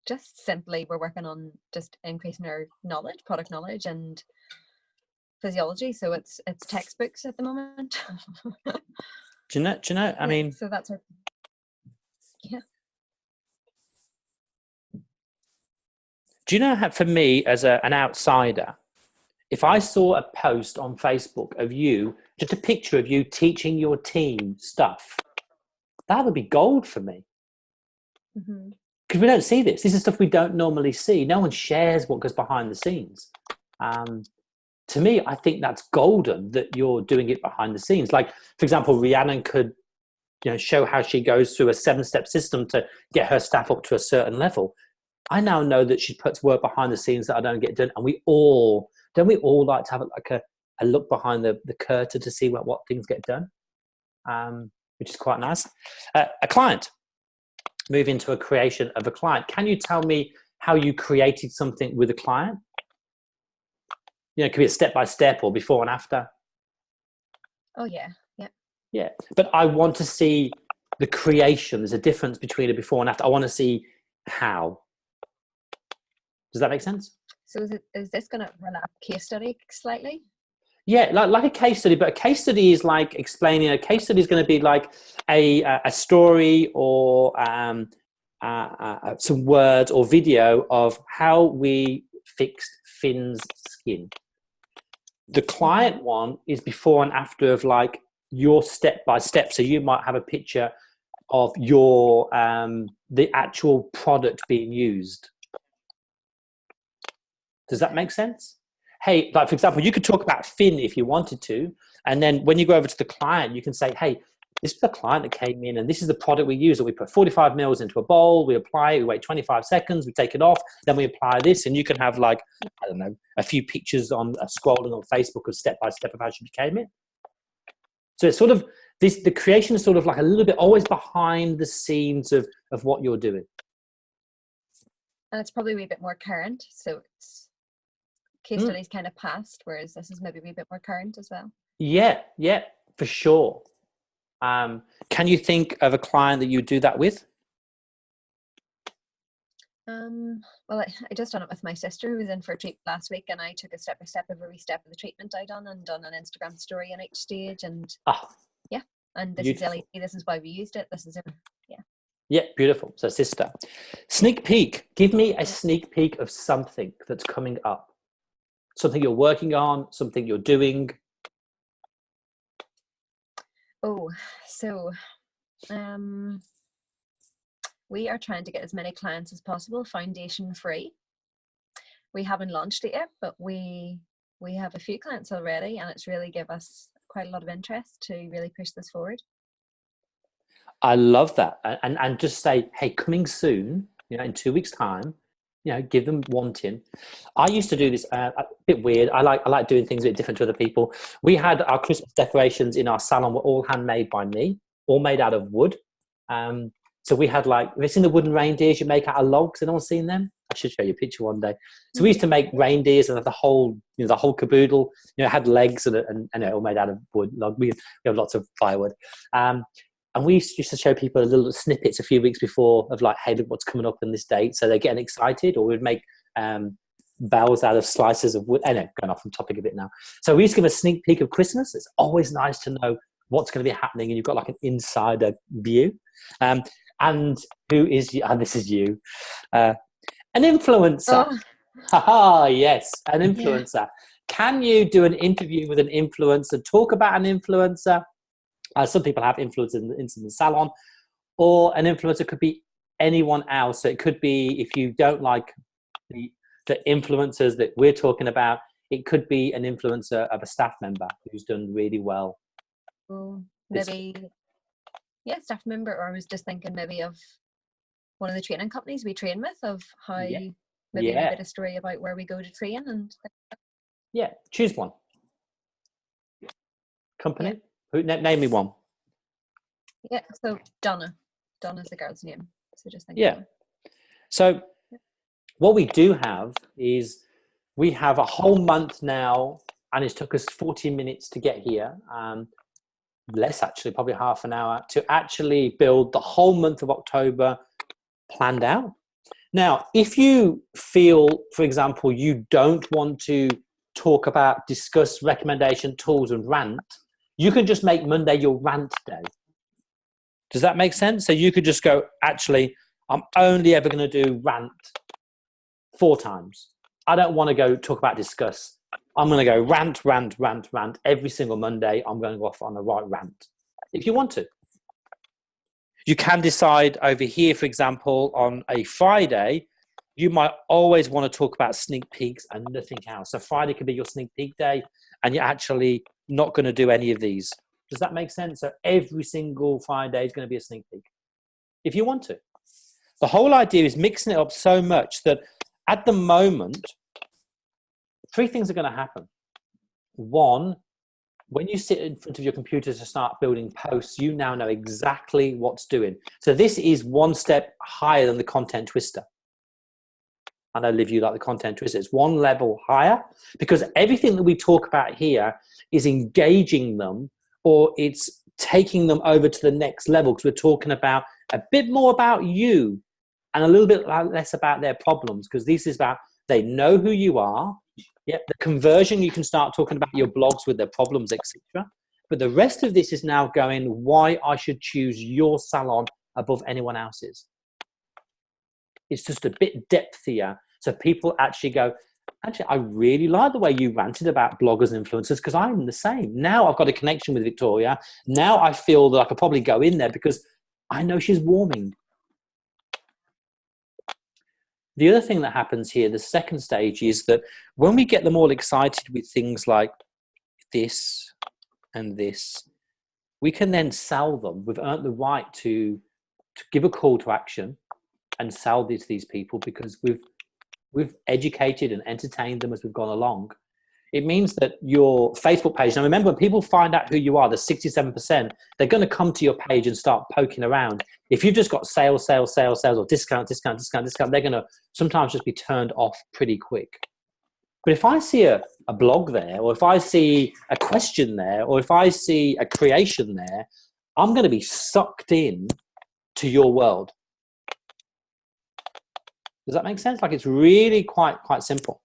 Just simply, we're working on just increasing our knowledge, product knowledge, and physiology. So it's textbooks at the moment. Do you know? I mean, so that's our, yeah. Do you know how, for me as an outsider, if I saw a post on Facebook of you, just a picture of you teaching your team stuff, that would be gold for me. Because we don't see this. This is stuff we don't normally see. No one shares what goes behind the scenes. To me, I think that's golden that you're doing it behind the scenes. Like, for example, Rhiannon could, show how she goes through a 7-step system to get her staff up to a certain level. I now know that she puts work behind the scenes that I don't get done. And don't we all like to have a look behind the curtain to see what things get done, which is quite nice. A client, move into a creation of a client. Can you tell me how you created something with a client? It could be a step-by-step or before and after. Oh, yeah. Yeah, but I want to see the creation. There's a difference between a before and after. I want to see how. Does that make sense? So is this going to run a case study slightly? Yeah, like a case study, but a case study is like explaining. A case study is going to be like a story or some words or video of how we fixed Finn's skin. The client one is before and after of like your step by step. So you might have a picture of your the actual product being used. Does that make sense? Hey, like for example, you could talk about Finn if you wanted to, and then when you go over to the client, you can say, hey, this is the client that came in and this is the product we use. We put 45 mils into a bowl, we apply it, we wait 25 seconds, we take it off, then we apply this, and you can have like, I don't know, a few pictures on scrolling on Facebook of step-by-step of how she became it. So it's sort of, the creation is sort of like a little bit always behind the scenes of what you're doing. And it's probably a wee bit more current. So it's case studies kind of past, whereas this is maybe a wee bit more current as well. Yeah, for sure. Can you think of a client that you do that with? Well, I just done it with my sister who was in for a treatment last week, and I took a step-by-step of every step of the treatment I done and done an Instagram story on each stage. And and this beautiful. Is LED, this is why we used it. This is Yeah, beautiful. So sister, sneak peek. Give me a sneak peek of something that's coming up. Something you're working on, something you're doing. Oh, so we are trying to get as many clients as possible foundation free. We haven't launched it yet, but we have a few clients already, and it's really give us quite a lot of interest to really push this forward. I love that. And just say, hey, coming soon, in 2 weeks' time, give them wanting. I used to do this a bit weird. I like doing things a bit different to other people. We had our Christmas decorations in our salon were all handmade by me, all made out of wood. So we had have you seen the wooden reindeers you make out of logs? Anyone seen them? I should show you a picture one day. So we used to make reindeers and have the whole caboodle. It had legs and all made out of wood. We have lots of firewood. And we used to show people little snippets a few weeks before of hey, look what's coming up on this date. So they're getting excited, or we'd make bells out of slices of wood. Anyway, going off from topic a bit now. So we used to give a sneak peek of Christmas. It's always nice to know what's going to be happening, and you've got an insider view. And who is you? And this is you. An influencer. Oh. Yes, an influencer. Yeah. Can you do an interview with an influencer, talk about an influencer? Some people have influencers in the salon, or an influencer could be anyone else. So it could be, if you don't like the influencers that we're talking about, it could be an influencer of a staff member who's done really well. Maybe Yeah, staff member, or I was just thinking maybe of one of the training companies we train with, of how maybe a wee bit of story about where we go to train and choose one company. Who name me one? So Donna's the girl's name, so just think So what we do have is we have a whole month now, and it's took us 40 minutes to get here, less actually, probably half an hour, to actually build the whole month of October planned out. Now, if you feel, for example, you don't want to talk about, discuss recommendation, tools and rant, you can just make Monday your rant day. Does that make sense? So you could just go, actually, I'm only ever going to do rant 4 times. I don't want to go talk about discuss. I'm going to go rant, rant, rant, rant. Every single Monday, I'm going to go off on a right rant. If you want to. You can decide over here, for example, on a Friday, you might always want to talk about sneak peeks and nothing else. So Friday could be your sneak peek day, and you're actually not going to do any of these. Does that make sense? So every single Friday is going to be a sneak peek, if you want to. The whole idea is mixing it up so much that at the moment, 3 things are going to happen. 1, when you sit in front of your computer to start building posts, you now know exactly what's doing. So this is 1 step higher than the content twister. I know, Liv, you like the content twister. It's 1 level higher, because everything that we talk about here is engaging them, or it's taking them over to the next level, because we're talking about a bit more about you and a little bit less about their problems, because this is about they know who you are. Yep, the conversion, you can start talking about your blogs with their problems, etc. But the rest of this is now going, why I should choose your salon above anyone else's. It's just a bit depthier. So people actually go, actually, I really like the way you ranted about bloggers and influencers, because I'm the same. Now I've got a connection with Victoria. Now I feel that I could probably go in there because I know she's warming. The other thing that happens here, the second stage, is that when we get them all excited with things like this and this, we can then sell them. We've earned the right to give a call to action and sell these people, because we've educated and entertained them as we've gone along. It means that your Facebook page, now remember, when people find out who you are, the 67%, they're going to come to your page and start poking around. If you've just got sales, sales, sales, sales, or discount, discount, discount, discount, they're going to sometimes just be turned off pretty quick. But if I see a blog there, or if I see a question there, or if I see a creation there, I'm going to be sucked in to your world. Does that make sense? Like, it's really quite simple.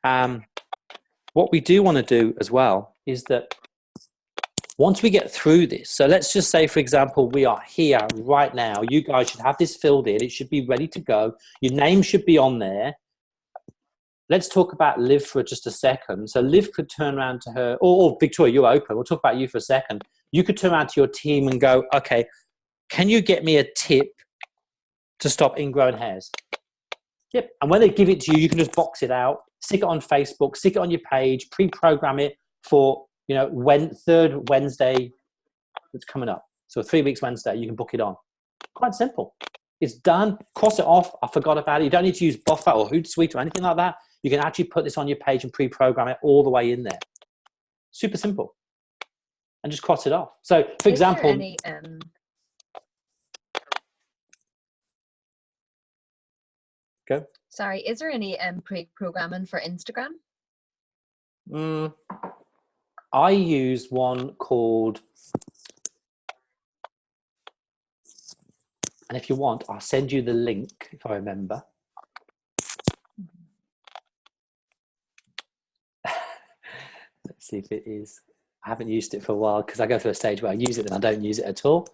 What we do want to do as well is that once we get through this, so let's just say, for example, we are here right now. You guys should have this filled in. It should be ready to go. Your name should be on there. Let's talk about Liv for just a second. So Liv could turn around to her, or Victoria, you're open. We'll talk about you for a second. You could turn around to your team and go, okay, can you get me a tip to stop ingrown hairs? Yep. And when they give it to you, you can just box it out, stick it on Facebook, stick it on your page, pre-program it for, third Wednesday that's coming up. So 3 weeks Wednesday, you can book it on. Quite simple. It's done. Cross it off. I forgot about it. You don't need to use Buffer or Hootsuite or anything like that. You can actually put this on your page and pre-program it all the way in there. Super simple. And just cross it off. So, for example... Any, Go. Sorry, is there any pre-programming for Instagram? I use one called, and if you want, I'll send you the link if I remember. Let's see if it is. I haven't used it for a while because I go through a stage where I use it and I don't use it at all.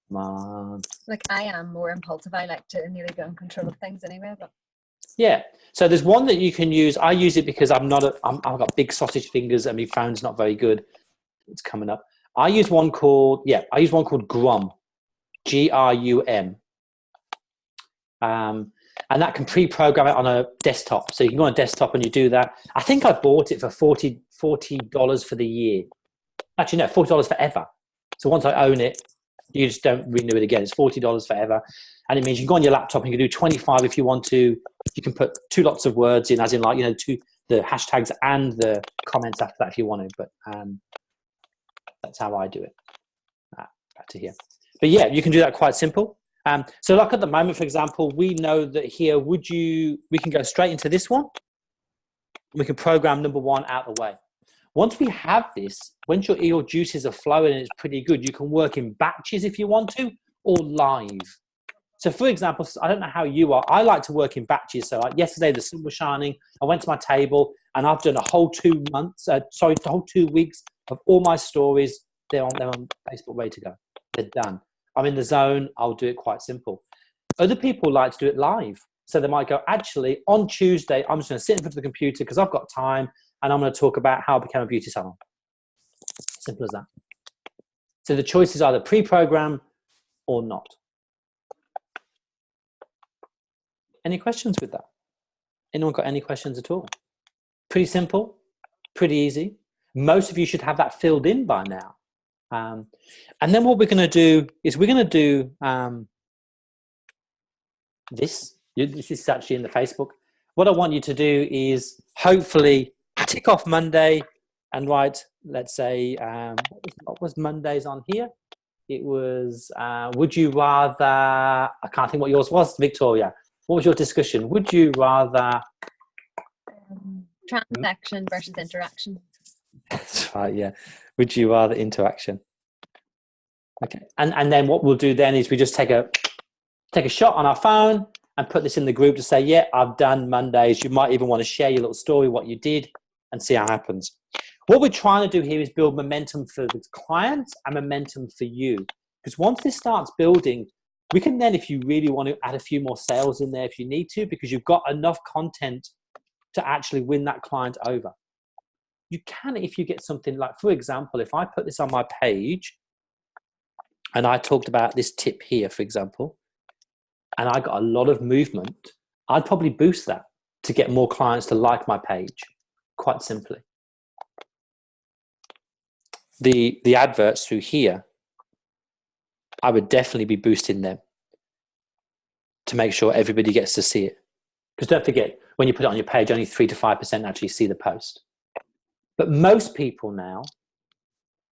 Come on. Like, I am more impulsive. I like to nearly go in control of things anyway. But yeah, so there's one that you can use. I use it because I've got big sausage fingers and my phone's not very good. It's coming up. I use one called Grum, Grum. And that can pre-program it on a desktop. So you can go on a desktop and you do that. I think I bought it for $40 for the year. Actually, no, $40 forever. So once I own it, you just don't renew it again. It's $40 forever. And it means you can go on your laptop and you can do 25 if you want to. You can put 2 lots of words in, as in like, the hashtags and the comments after that if you want to. But that's how I do it. Back to here. But yeah, you can do that quite simple. So like at the moment, for example, we know that here, we can go straight into this one. We can program number 1 out the way. Once we have this, once your juices are flowing and it's pretty good, you can work in batches if you want to, or live. So for example, I don't know how you are. I like to work in batches. So like yesterday, the sun was shining. I went to my table and I've done a whole 2 months, the whole 2 weeks of all my stories. They're on Facebook, ready to go. They're done. I'm in the zone. I'll do it quite simple. Other people like to do it live. So they might go, actually, on Tuesday, I'm just going to sit in front of the computer because I've got time and I'm going to talk about how I became a beauty salon. Simple as that. So the choice is either pre-program or not. Any questions with that? Anyone got any questions at all? Pretty simple, pretty easy. Most of you should have that filled in by now. And then what we're going to do is we're going to do this. This is actually in the Facebook. What I want you to do is hopefully tick off Monday and write, let's say, what was Monday's on here? It was, would you rather, I can't think what yours was, Victoria. What was your discussion? Would you rather? Transaction versus interaction. That's right, yeah. Would you rather interaction? Okay, and then what we'll do then is we just take a shot on our phone and put this in the group to say, yeah, I've done Mondays. You might even want to share your little story, what you did, and see how it happens. What we're trying to do here is build momentum for the clients and momentum for you. Because once this starts building, we can then, if you really want to, add a few more sales in there if you need to, because you've got enough content to actually win that client over. You can, if you get something like, for example, if I put this on my page and I talked about this tip here, for example, and I got a lot of movement, I'd probably boost that to get more clients to like my page, quite simply. The adverts through here, I would definitely be boosting them to make sure everybody gets to see it. Because don't forget, when you put it on your page, only 3 to 5% actually see the post. But most people now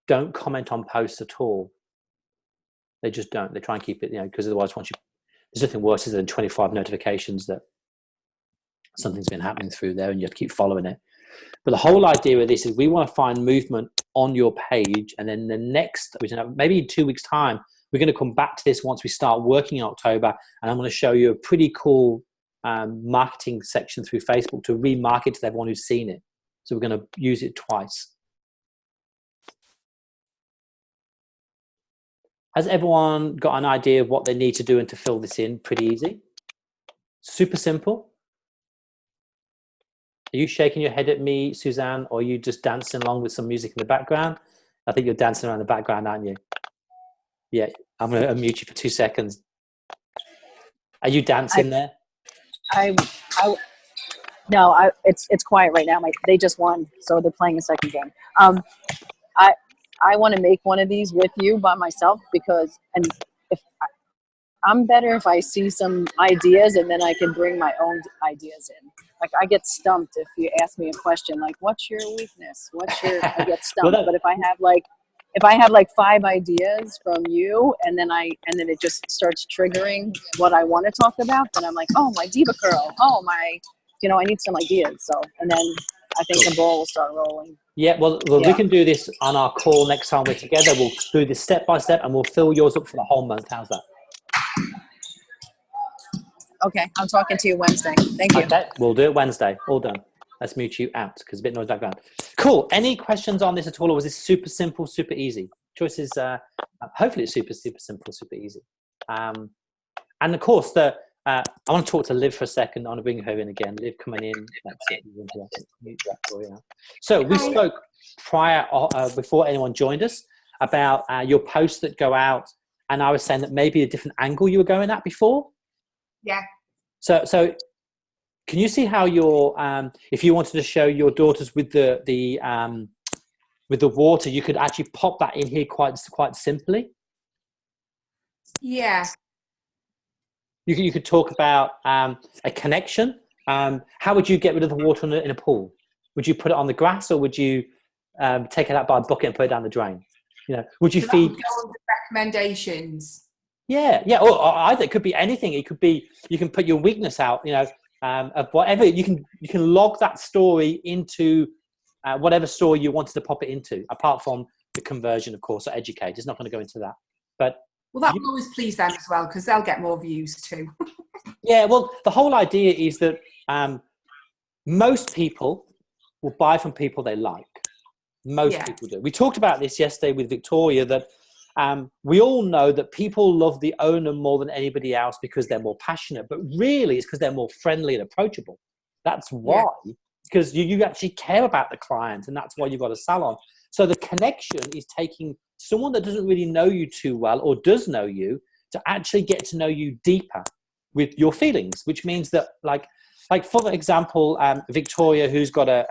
don't comment on posts at all. They just don't. They try and keep it, because otherwise there's nothing worse than 25 notifications that something's been happening through there and you have to keep following it. But the whole idea of this is we want to find movement on your page, and then the next, maybe in 2 weeks' time, we're going to come back to this once we start working in October, and I'm going to show you a pretty cool marketing section through Facebook to remarket to everyone who's seen it. So we're going to use it twice. Has everyone got an idea of what they need to do and to fill this in? Pretty easy. Super simple. Are you shaking your head at me, Suzanne, or are you just dancing along with some music in the background? I think you're dancing around the background, aren't you? Yeah, I'm going to unmute you for 2 seconds. Are you dancing there? No, it's quiet right now. They just won, so they're playing a second game. I want to make one of these with you by myself because, and if I'm better if I see some ideas and then I can bring my own ideas in. Like I get stumped if you ask me a question like, "What's your weakness? I get stumped. But if I have like 5 ideas from you, and then it just starts triggering what I want to talk about, then I'm like, oh, my diva curl. Oh, I need some ideas. So, and then I think the ball will start rolling. Yeah, well, we can do this on our call next time we're together. We'll do this step by step, and we'll fill yours up for the whole month. How's that? Okay, I'm talking to you Wednesday. Thank you. Okay, we'll do it Wednesday. All done. Let's mute you out because a bit noise background. Cool. Any questions on this at all, or was this super simple, super easy? Choice is hopefully it's super, super simple, super easy. And of course, I want to talk to Liv for a second. I want to bring her in again. Liv coming in. That's it. So we spoke prior, before anyone joined us, about your posts that go out, and I was saying that maybe a different angle you were going at before. Yeah. So can you see how your if you wanted to show your daughters with the with the water, you could actually pop that in here quite simply. Yeah. You could talk about a connection. How would you get rid of the water in a pool? Would you put it on the grass, or would you take it out by a bucket and put it down the drain? You know, would you So feed? that would go under recommendations. Yeah. Or either it could be anything. It could be you can put your weakness out. You know, of whatever you can log that story into whatever story you wanted to pop it into. Apart from the conversion, of course, or educate. It's not going to go into that, but. Well, that will always please them as well, because they'll get more views too. Yeah, well, the whole idea is that most people will buy from people they like. Most people do. We talked about this yesterday with Victoria, that we all know that people love the owner more than anybody else because they're more passionate, but really it's because they're more friendly and approachable. That's why, because you actually care about the client, and that's why you've got a salon. So the connection is taking someone that doesn't really know you too well, or does know you, to actually get to know you deeper with your feelings, which means that like for example, Victoria, who's got it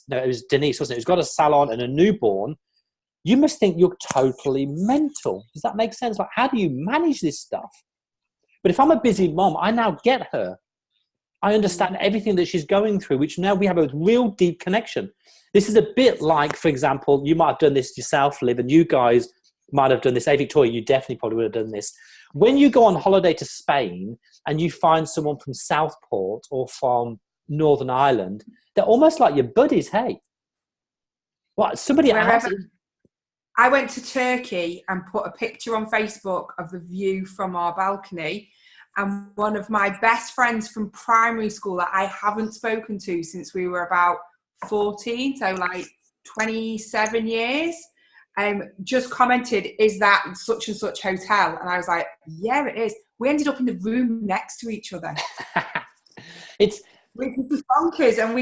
was Denise, wasn't it, who's got a salon and a newborn, you must think you're totally mental. Does that make sense? Like, how do you manage this stuff? But if I'm a busy mom, I now get her. I understand everything that she's going through, which now we have a real deep connection. This is a bit like, for example, you might have done this yourself, Liv, and you guys might have done this. Hey, Victoria, you definitely probably would have done this. When you go on holiday to Spain and you find someone from Southport or from Northern Ireland, they're almost like your buddies. Hey, what, somebody else? I went to Turkey and put a picture on Facebook of the view from our balcony, and one of my best friends from primary school that I haven't spoken to since we were about 14, so like 27 years, just commented, "Is that such and such hotel?" And I was like, "Yeah, it is." We ended up in the room next to each other. It's bonkers. And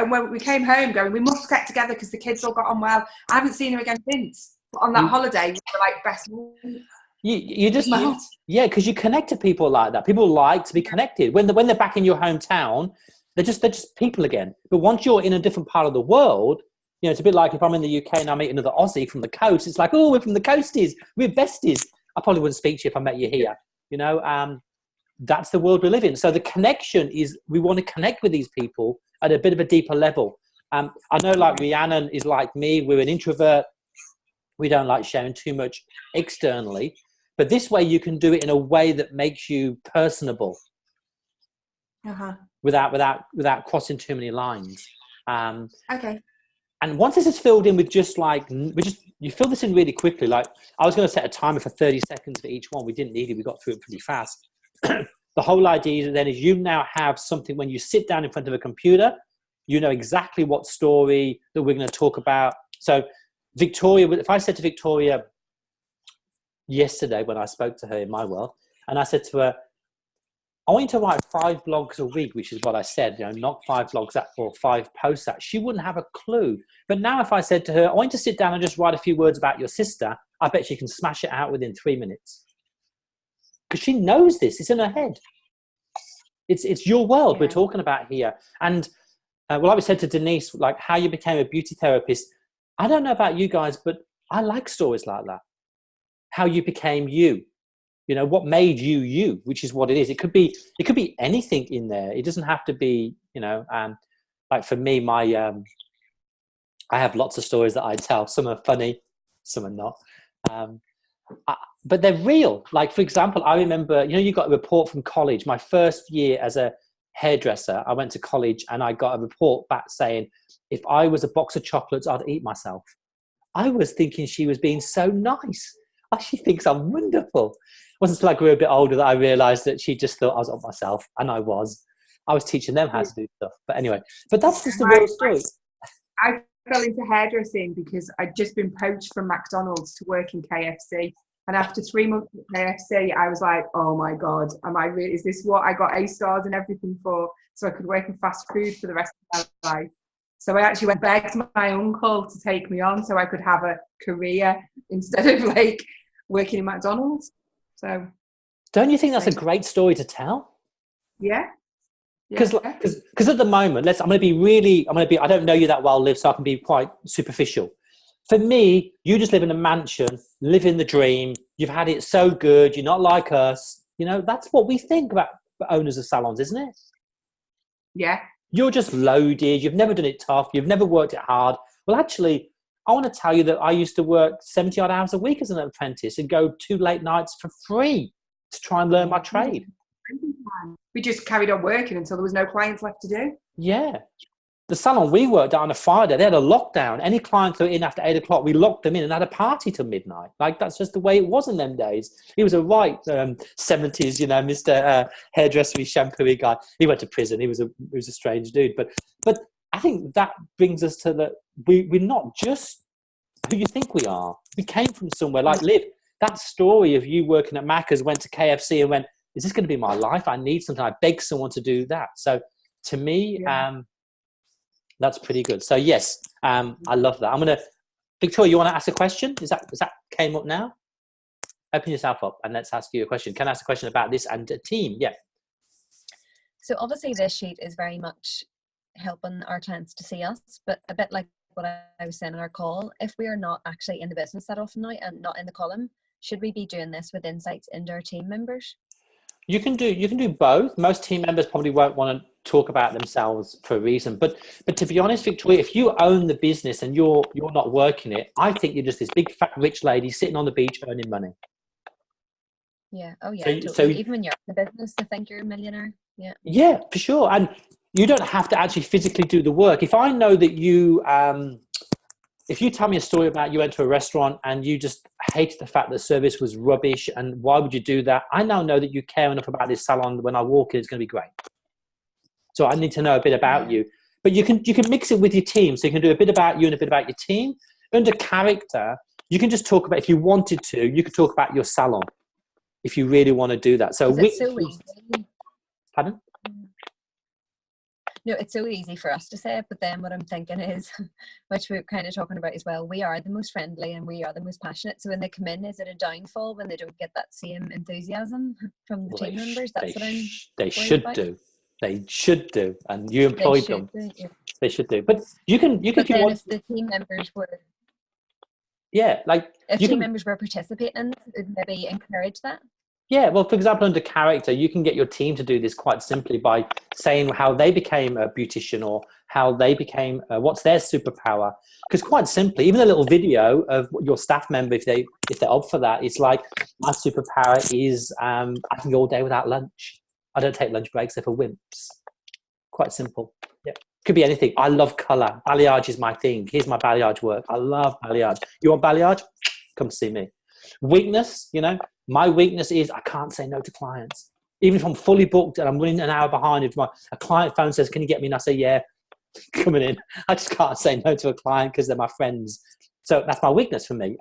when we came home going, we must get together because the kids all got on well. I haven't seen her again since. But on that holiday, we were like best friends. Yeah, because you connect to people like that. People like to be connected. When they're back in your hometown, they're just people again. But once you're in a different part of the world, you know, it's a bit like if I'm in the UK and I meet another Aussie from the coast. It's like, oh, we're from the coasties, we're besties. I probably wouldn't speak to you if I met you here. You know, that's the world we live in. So the connection is, we want to connect with these people at a bit of a deeper level. I know, like Rhiannon is like me. We're an introvert. We don't like sharing too much externally. But this way you can do it in a way that makes you personable, without crossing too many lines. Okay. And once this is filled in with just like, you fill this in really quickly. Like, I was going to set a timer for 30 seconds for each one. We didn't need it. We got through it pretty fast. The whole idea then is you now have something when you sit down in front of a computer, you know exactly what story that we're going to talk about. So Victoria, if I said to Victoria yesterday when I spoke to her in my world, and I said to her, I want you to write 5 blogs a week, which is what I said, you know, not 5 blogs out or 5 posts out. She wouldn't have a clue. But now if I said to her, I want you to sit down and just write a few words about your sister, I bet she can smash it out within 3 minutes. Because she knows this. It's in her head. It's your world we're talking about here. And like we said to Denise, like how you became a beauty therapist, I don't know about you guys, but I like stories like that. How you became you. You know, what made you you, which is what it is. It could be anything in there. It doesn't have to be, you know, like for me, I have lots of stories that I tell. Some are funny, some are not. But they're real. Like, for example, I remember, you know, you got a report from college. My first year as a hairdresser, I went to college and I got a report back saying, if I was a box of chocolates, I'd eat myself. I was thinking she was being so nice. Oh, she thinks I'm wonderful. It wasn't until I grew a bit older that I realized that she just thought I was on myself, and I was teaching them how to do stuff. But anyway, but that's just the real story. I fell into hairdressing because I'd just been poached from McDonald's to work in KFC. And after 3 months at KFC, I was like, oh my God, is this what I got A-stars and everything for? So I could work in fast food for the rest of my life. So I actually went back to my uncle to take me on so I could have a career instead of like working in McDonald's. So don't you think that's a great story to tell? Yeah. Because at the moment, I don't know you that well, Liv, so I can be quite superficial. For me, you just live in a mansion, living the dream. You've had it so good. You're not like us. You know, that's what we think about owners of salons, isn't it? Yeah. You're just loaded. You've never done it tough. You've never worked it hard. Well, actually, I want to tell you that I used to work 70 odd hours a week as an apprentice and go 2 late nights for free to try and learn my trade. We just carried on working until there was no clients left to do. Yeah. The salon we worked at on a Friday, they had a lockdown. Any clients that were in after 8 o'clock, we locked them in and had a party till midnight. Like, that's just the way it was in them days. He was a right 70s, you know, Mr. Hairdressery, shampooy guy. He went to prison. He was a strange dude. But I think that brings us to we're not just who you think we are. We came from somewhere like Liv. That story of you working at Macca's, went to KFC and went, is this going to be my life? I need something. I beg someone to do that. So to me, that's pretty good. So yes, I love that. Victoria, you want to ask a question? Is that came up now? Open yourself up and let's ask you a question. Can I ask a question about this and a team? Yeah. So obviously this sheet is very much helping our clients to see us, but a bit like what I was saying in our call, if we are not actually in the business that often now and not in the column, should we be doing this with insights into our team members? You can do both. Most team members probably won't want to talk about themselves for a reason. But to be honest, Victoria, if you own the business and you're not working it, I think you're just this big fat rich lady sitting on the beach earning money. Yeah. Oh yeah. So, totally. so even when you're in the business, to think you're a millionaire. Yeah. Yeah, for sure. And you don't have to actually physically do the work. If I know that you, if you tell me a story about you went to a restaurant and you just hated the fact that service was rubbish and why would you do that? I now know that you care enough about this salon. When I walk in, it's going to be great. So I need to know a bit about you. But you can mix it with your team. So you can do a bit about you and a bit about your team. Under character, you can just talk about, if you wanted to, you could talk about your salon if you really want to do that. So it's so easy. Pardon? No, it's so easy for us to say it, but then what I'm thinking is, which we're kind of talking about as well, we are the most friendly and we are the most passionate. So when they come in, is it a downfall when they don't get that same enthusiasm from the team members? That's what I'm They should about. do. They should do. And you employed them. Yeah. They should do. But you can But then if the team members were... Yeah, like... If team members were participating, would maybe encourage that? Yeah, well, for example, under character, you can get your team to do this quite simply by saying how they became a beautician or how they became, what's their superpower. Because quite simply, even a little video of your staff member, if they're up for that, it's like, my superpower is I can go all day without lunch. I don't take lunch breaks, they're for wimps. Quite simple. Yeah, could be anything. I love colour. Balayage is my thing. Here's my balayage work. I love balayage. You want balayage? Come see me. Weakness, you know, my weakness is I can't say no to clients. Even if I'm fully booked and I'm running an hour behind, if a client phone says, can you get me? And I say, yeah, coming in. I just can't say no to a client because they're my friends. So that's my weakness for me.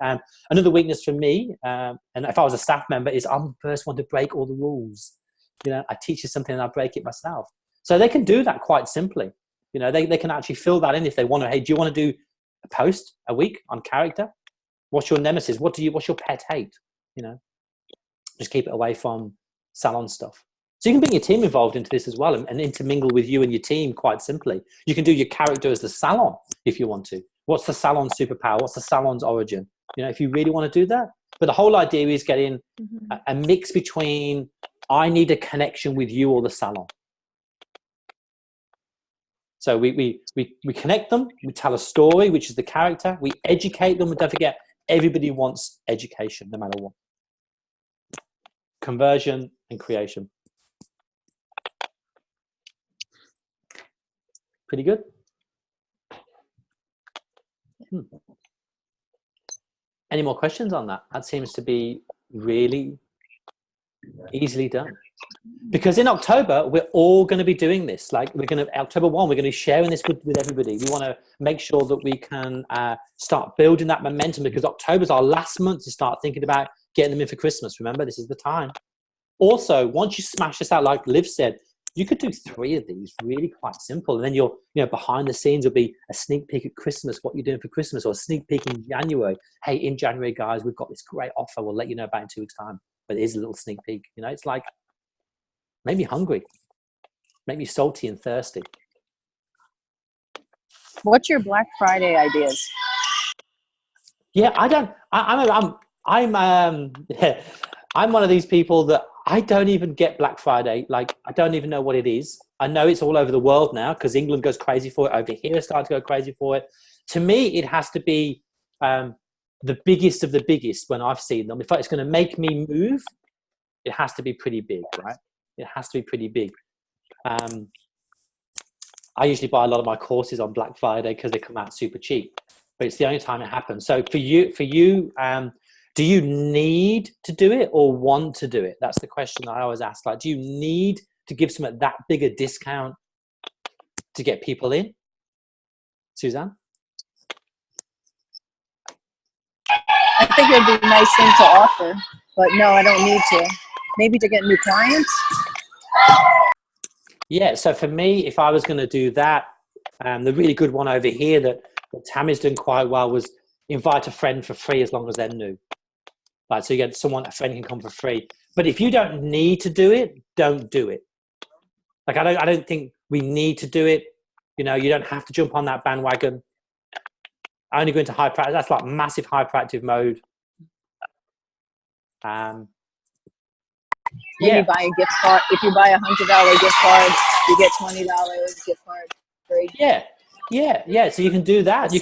Another weakness for me, and if I was a staff member, is I'm the first one to break all the rules. You know, I teach you something and I break it myself. So they can do that quite simply. You know, they can actually fill that in if they want to. Hey, do you want to do a post a week on character? What's your nemesis? What's your pet hate? You know, just keep it away from salon stuff. So you can bring your team involved into this as well and intermingle with you and your team quite simply. You can do your character as the salon if you want to. What's the salon superpower? What's the salon's origin? You know, if you really want to do that. But the whole idea is getting a mix between I need a connection with you or the salon. So we connect them. We tell a story, which is the character. We educate them. And don't forget, everybody wants education, no matter what. Conversion and creation. Pretty good. Any more questions on that? That seems to be really easily done. Because in October, we're all going to be doing this. Like October 1, we're going to be sharing this with everybody. We want to make sure that we can start building that momentum because October's our last month to start thinking about getting them in for Christmas. Remember, this is the time. Also, once you smash this out, like Liv said, you could do 3 of these really quite simple. And then you're, behind the scenes will be a sneak peek at Christmas, what you're doing for Christmas, or a sneak peek in January. Hey, in January, guys, we've got this great offer. We'll let you know about in 2 weeks' time. But it is a little sneak peek. It's like, make me hungry, make me salty and thirsty. What's your Black Friday ideas? Yeah, I don't. Yeah, I'm one of these people that I don't even get Black Friday. Like, I don't even know what it is. I know it's all over the world now because England goes crazy for it. Over here, starting to go crazy for it. To me, it has to be the biggest of the biggest when I've seen them. If it's going to make me move, it has to be pretty big, right? It has to be pretty big. I usually buy a lot of my courses on Black Friday because they come out super cheap, but it's the only time it happens. So for you, do you need to do it or want to do it? That's the question I always ask. Like, do you need to give someone that big a discount to get people in? Suzanne? I think it would be a nice thing to offer, but no, I don't need to. Maybe to get new clients. Yeah, so for me, if I was going to do that, the really good one over here that Tammy's doing quite well was invite a friend for free as long as they're new. Like, so you get someone, a friend can come for free. But if you don't need to do it, don't do it. Like, I don't think we need to do it. You know, you don't have to jump on that bandwagon. I only go into hyperactive. That's like massive hyperactive mode. Maybe buy a gift card. If you buy $100 gift card, you get $20 gift card free. Yeah. So you can do that. You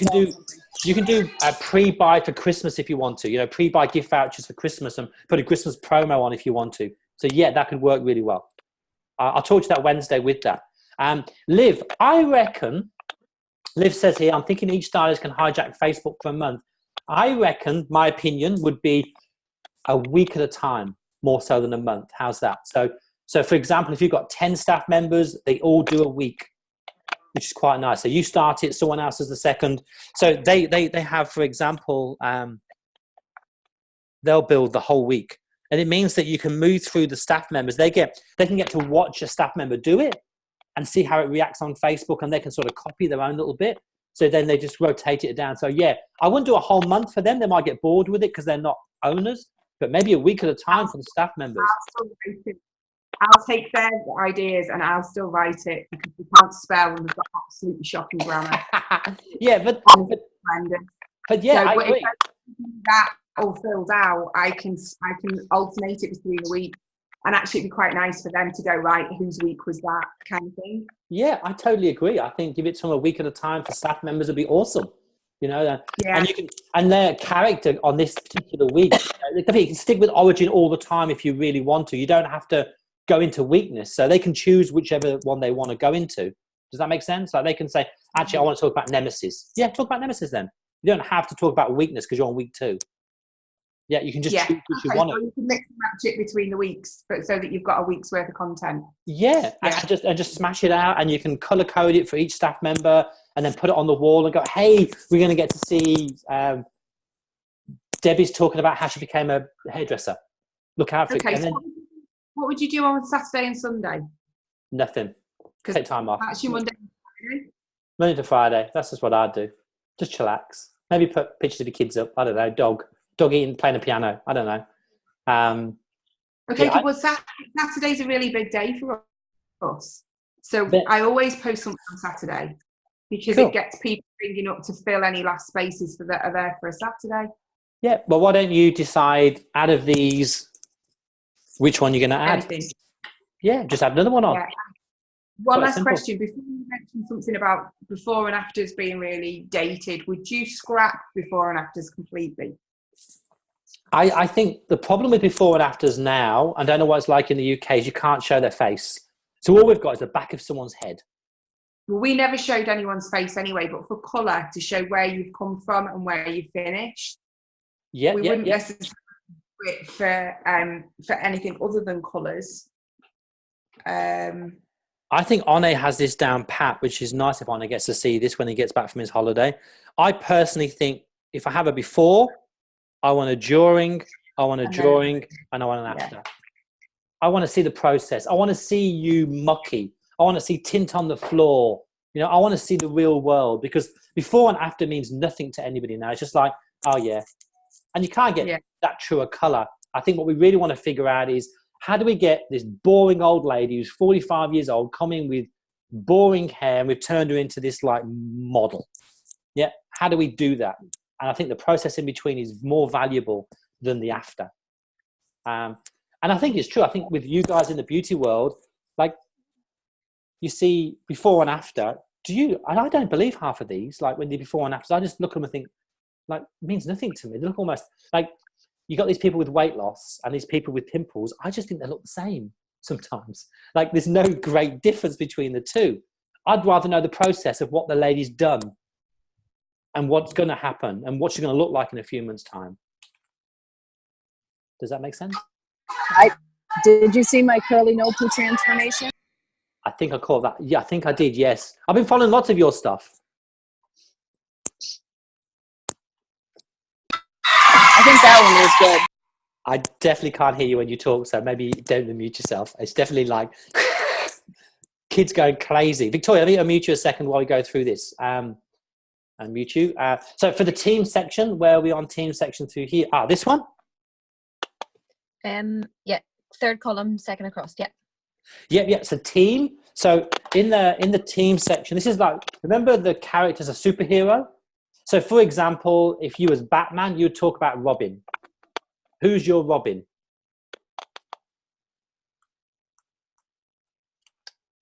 can do a pre-buy for Christmas if you want to. You know, pre-buy gift vouchers for Christmas and put a Christmas promo on if you want to. So yeah, that could work really well. I'll talk to you that Wednesday with that. Liv, I reckon. Liv says here, I'm thinking each stylist can hijack Facebook for a month. I reckon, my opinion would be a week at a time, more so than a month. How's that? So for example, if you've got 10 staff members, they all do a week, which is quite nice. So you start it, someone else is the second. So they have, for example, they'll build the whole week. And it means that you can move through the staff members. They can get to watch a staff member do it and see how it reacts on Facebook, and they can sort of copy their own little bit. So then they just rotate it down. So yeah, I wouldn't do a whole month for them. They might get bored with it because they're not owners, but maybe a week at a time for the staff members. I'll take their ideas and I'll still write it because we can't spell and we've got absolutely shocking grammar. Yeah, but yeah, so, I agree. If that all filled out, I can alternate it between the week. And actually, it'd be quite nice for them to go, right, whose week was that kind of thing. Yeah, I totally agree. I think give it to them a week at a time for staff members would be awesome. You know, and their character on this particular week, you can stick with Origin all the time if you really want to. You don't have to go into weakness, so they can choose whichever one they want to go into. Does that make sense? Like they can say, actually, I want to talk about Nemesis. Yeah, talk about Nemesis then. You don't have to talk about weakness because you're on week 2. Yeah, you can just choose what you want. So you can mix and match it between the weeks, but so that you've got a week's worth of content. Yeah. And just smash it out, and you can color code it for each staff member, and then put it on the wall and go, hey, we're going to get to see Debbie's talking about how she became a hairdresser. Look out for it. And then, what would you do on Saturday and Sunday? Nothing. Take time off. Actually, Monday to Friday. That's just what I'd do. Just chillax. Maybe put pictures of the kids up. I don't know. Dog eating, playing a piano. I don't know. Well, Saturday's a really big day for us. So I always post something on Saturday because it gets people ringing up to fill any last spaces that are there for a Saturday. Yeah, well, why don't you decide out of these which one you're going to add? Anything. Yeah, just add another one on. Yeah. One last question. Before you mentioned something about before and afters being really dated, would you scrap before and afters completely? I think the problem with before and afters now, I don't know what it's like in the UK, is you can't show their face. So all we've got is the back of someone's head. Well, we never showed anyone's face anyway, but for colour, to show where you've come from and where you've finished. We wouldn't necessarily do it for anything other than colours. I think One has this down pat, which is nice if One gets to see this when he gets back from his holiday. I personally think if I have a before, I want a during, I want a drawing, and I want an after. I want to see the process. I want to see you mucky. I want to see tint on the floor. You know, I want to see the real world, because before and after means nothing to anybody now. It's just like, oh yeah. And you can't get that truer color. I think what we really want to figure out is, how do we get this boring old lady who's 45 years old coming with boring hair, and we've turned her into this like model? Yeah. How do we do that? And I think the process in between is more valuable than the after. And I think it's true. I think with you guys in the beauty world, like you see before and after, and I don't believe half of these, like when the before and after, I just look at them and think, like, it means nothing to me. They look almost like you got these people with weight loss and these people with pimples. I just think they look the same sometimes. Like there's no great difference between the two. I'd rather know the process of what the lady's done and what's going to happen and what she's going to look like in a few months' time. Does that make sense? Did you see my curly no poo transformation? I think I called that. Yeah, I think I did. Yes. I've been following lots of your stuff. I think that one was good. I definitely can't hear you when you talk, so maybe don't unmute yourself. It's definitely like kids going crazy. Victoria, let me unmute you a second while we go through this. Unmute you. So for the team section, where are we on team section through here? This one? Yeah, third column, second across. Yeah. Yeah. So team. So in the team section, this is like, remember the character's a superhero? So for example, if you was Batman, you'd talk about Robin. Who's your Robin?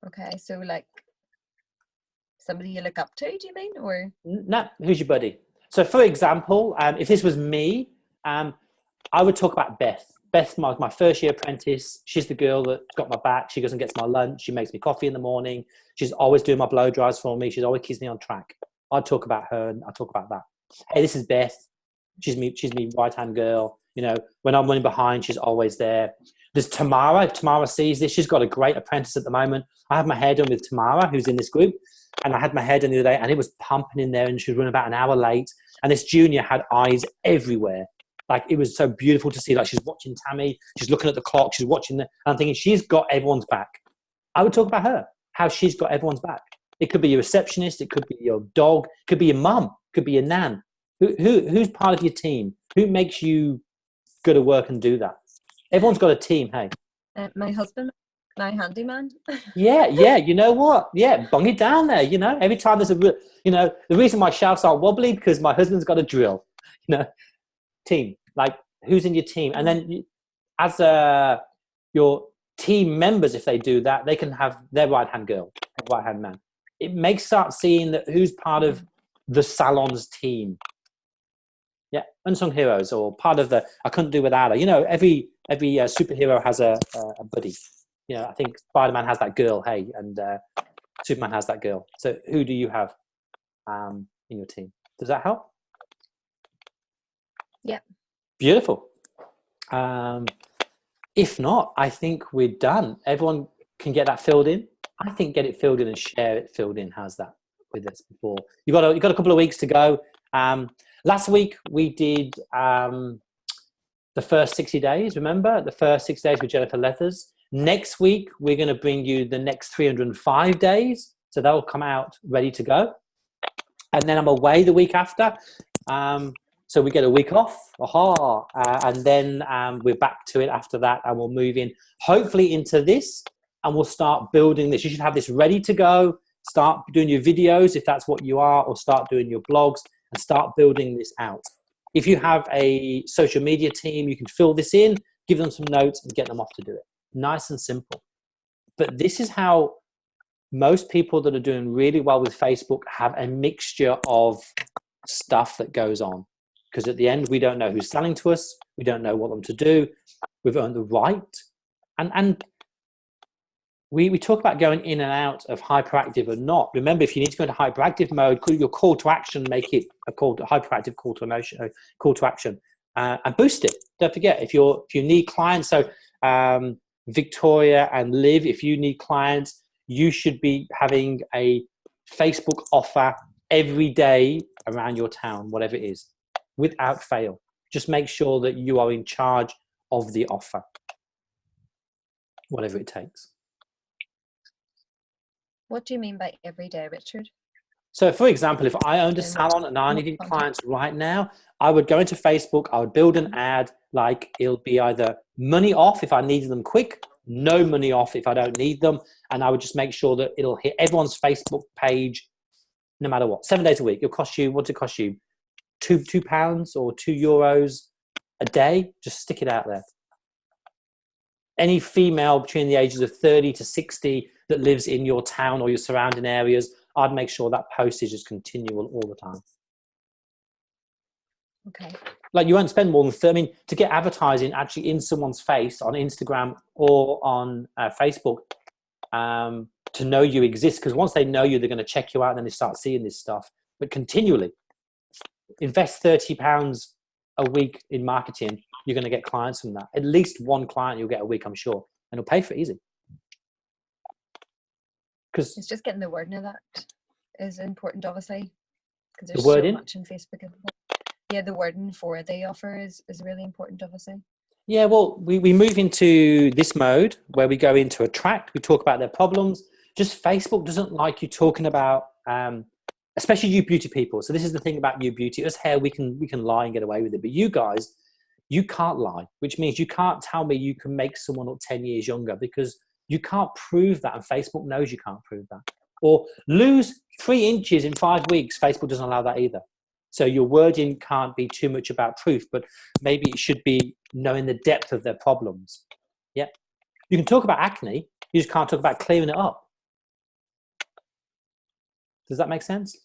Okay, so like somebody you look up to, do you mean? Or No, who's your buddy? So for example, if this was me, I would talk about Beth. Beth, my first year apprentice. She's the girl that's got my back. She goes and gets my lunch. She makes me coffee in the morning. She's always doing my blow dries for me. She's always keeps me on track. I'd talk about her and I'd talk about that. Hey, this is Beth. She's me right-hand girl. You know, when I'm running behind, she's always there. There's Tamara. If Tamara sees this, she's got a great apprentice at the moment. I have my hair done with Tamara, who's in this group. And I had my hair done the other day and it was pumping in there and she was running about an hour late. And this junior had eyes everywhere. Like it was so beautiful to see. Like she's watching Tammy, she's looking at the clock, she's watching and I'm thinking she's got everyone's back. I would talk about her, how she's got everyone's back. It could be your receptionist, it could be your dog, it could be your mum, it could be your nan. Who's part of your team? Who makes you go to work and do that? Everyone's got a team, hey? my husband, my handyman. Yeah, you know what? Yeah, bung it down there, you know? Every time there's the reason my shouts aren't wobbly because my husband's got a drill, you know? Team, like who's in your team? And then as your team members, if they do that, they can have their right-hand girl, right-hand man. It makes start seeing that who's part of the salon's team. Yeah, unsung heroes or part of the I couldn't do without her. You know, every superhero has a buddy. You know, I think Spider-Man has that girl, hey, and Superman has that girl. So who do you have in your team? Does that help? Yeah. Beautiful. If not, I think we're done. Everyone can get that filled in. I think get it filled in and share it filled in. How's that with us before? You got a couple of weeks to go. Last week we did the first 60 days. Remember the first 6 days with Jennifer Leathers. Next week we're going to bring you the next 305 days. So that'll come out ready to go. And then I'm away the week after. So we get a week off, and then we're back to it after that, and we'll move in, hopefully into this, and we'll start building this. You should have this ready to go, start doing your videos if that's what you are, or start doing your blogs, and start building this out. If you have a social media team, you can fill this in, give them some notes, and get them off to do it. Nice and simple. But this is how most people that are doing really well with Facebook have a mixture of stuff that goes on. Because at the end, we don't know who's selling to us. We don't know what them to do. We've earned the right. And we talk about going in and out of hyperactive or not. Remember, if you need to go into hyperactive mode, your call to action, make it a hyperactive call to action, and boost it. Don't forget, if you need clients, so Victoria and Liv, if you need clients, you should be having a Facebook offer every day around your town, whatever it is. Without fail. Just make sure that you are in charge of the offer, whatever it takes. What do you mean by every day, Richard? So for example, if I owned a salon and I needed clients right now, I would go into Facebook, I would build an ad, like it'll be either money off if I needed them quick, no money off if I don't need them, and I would just make sure that it'll hit everyone's Facebook page no matter what. 7 days a week. It'll cost you, what's it cost you? £2 or €2 a day, just stick it out there. Any female between the ages of 30 to 60 that lives in your town or your surrounding areas, I'd make sure that postage is continual all the time. Okay. Like, you won't spend more than 30, I mean, to get advertising actually in someone's face on Instagram or on Facebook, to know you exist, because once they know you, they're going to check you out and then they start seeing this stuff. But continually invest £30 a week in marketing, you're going to get clients from that. At least one client you'll get a week, I'm sure, and it'll pay for it easy. Because it's just getting the word in that is important, obviously, because the there's so wording? much in Facebook. Yeah, the wording for the offer is really important, obviously. Yeah, well, we move into this mode where we go into attract. We talk about their problems. Just Facebook doesn't like you talking about, especially you beauty people. So this is the thing about you beauty. Us hair, we can lie and get away with it. But you guys, you can't lie, which means you can't tell me you can make someone look 10 years younger, because you can't prove that, and Facebook knows you can't prove that. Or lose 3 inches in 5 weeks. Facebook doesn't allow that either. So your wording can't be too much about proof, but maybe it should be knowing the depth of their problems. Yeah. You can talk about acne, you just can't talk about clearing it up. Does that make sense?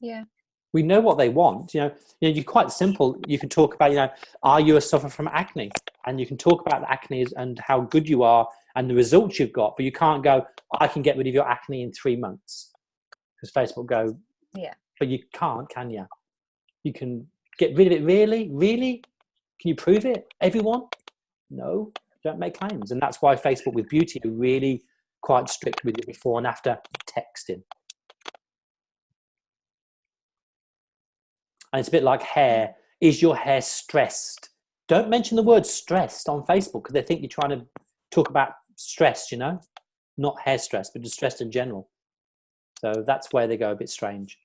Yeah. We know what they want. You're quite simple. You can talk about, are you a sufferer from acne? And you can talk about the acne and how good you are and the results you've got, but you can't go, I can get rid of your acne in 3 months. Because Facebook go, yeah. But you can't, can you? You can get rid of it, really? Really? Can you prove it? Everyone? No, don't make claims. And that's why Facebook with beauty are really quite strict with it before and after texting. And it's a bit like hair. Is your hair stressed? Don't mention the word stressed on Facebook, because they think you're trying to talk about stress, not hair stress, but just stress in general. So that's where they go a bit strange.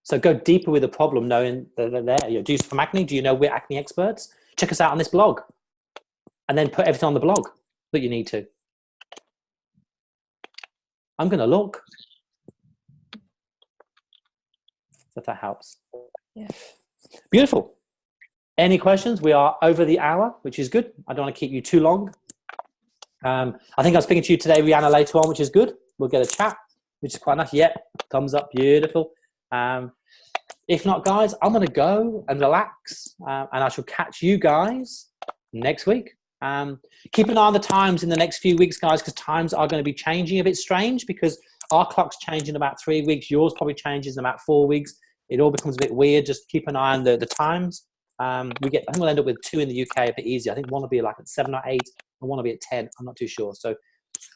So go deeper with the problem, knowing that they're there. Do you from acne? Do you know we're acne experts? Check us out on this blog, and then put everything on the blog that you need to. I'm going to look. If that helps. Yeah. Beautiful. Any questions? We are over the hour, which is good. I don't want to keep you too long. I think I'm speaking to you today, Rihanna, later on, which is good. We'll get a chat, which is quite nice. Yeah, thumbs up, beautiful. If not, guys, I'm going to go and relax, and I shall catch you guys next week. Keep an eye on the times in the next few weeks, guys, because times are going to be changing a bit strange, because our clock's changing in about 3 weeks. Yours probably changes in about 4 weeks. It all becomes a bit weird. Just keep an eye on the times. I think we'll end up with 2 in the UK a bit easier. I think one will be like at 7 or 8, and one will be at 10. I'm not too sure. So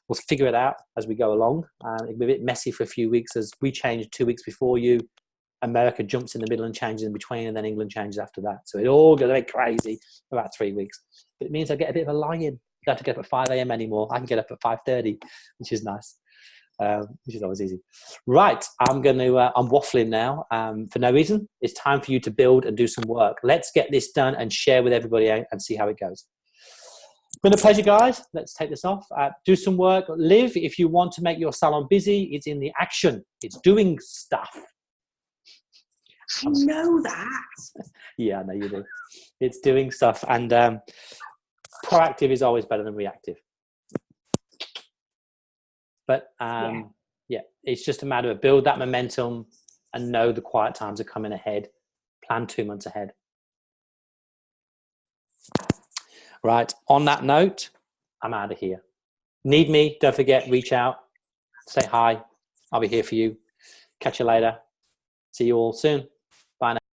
we'll figure it out as we go along. It'll be a bit messy for a few weeks as we change 2 weeks before you. America jumps in the middle and changes in between, and then England changes after that. So it all goes a bit crazy for about 3 weeks. But it means I get a bit of a lie-in. I don't have to get up at 5 a.m. anymore. I can get up at 5:30, which is nice, which is always easy. Right, I'm waffling now for no reason. It's time for you to build and do some work. Let's get this done and share with everybody and see how it goes. Been a pleasure, guys. Let's take this off. Do some work. Live, if you want to make your salon busy, it's in the action. It's doing stuff. I know that. Yeah, I know you do. It's doing stuff, and proactive is always better than reactive. But yeah, it's just a matter of build that momentum and know the quiet times are coming ahead. Plan 2 months ahead. Right, on that note, I'm out of here. Need me, don't forget, reach out, say hi. I'll be here for you. Catch you later. See you all soon.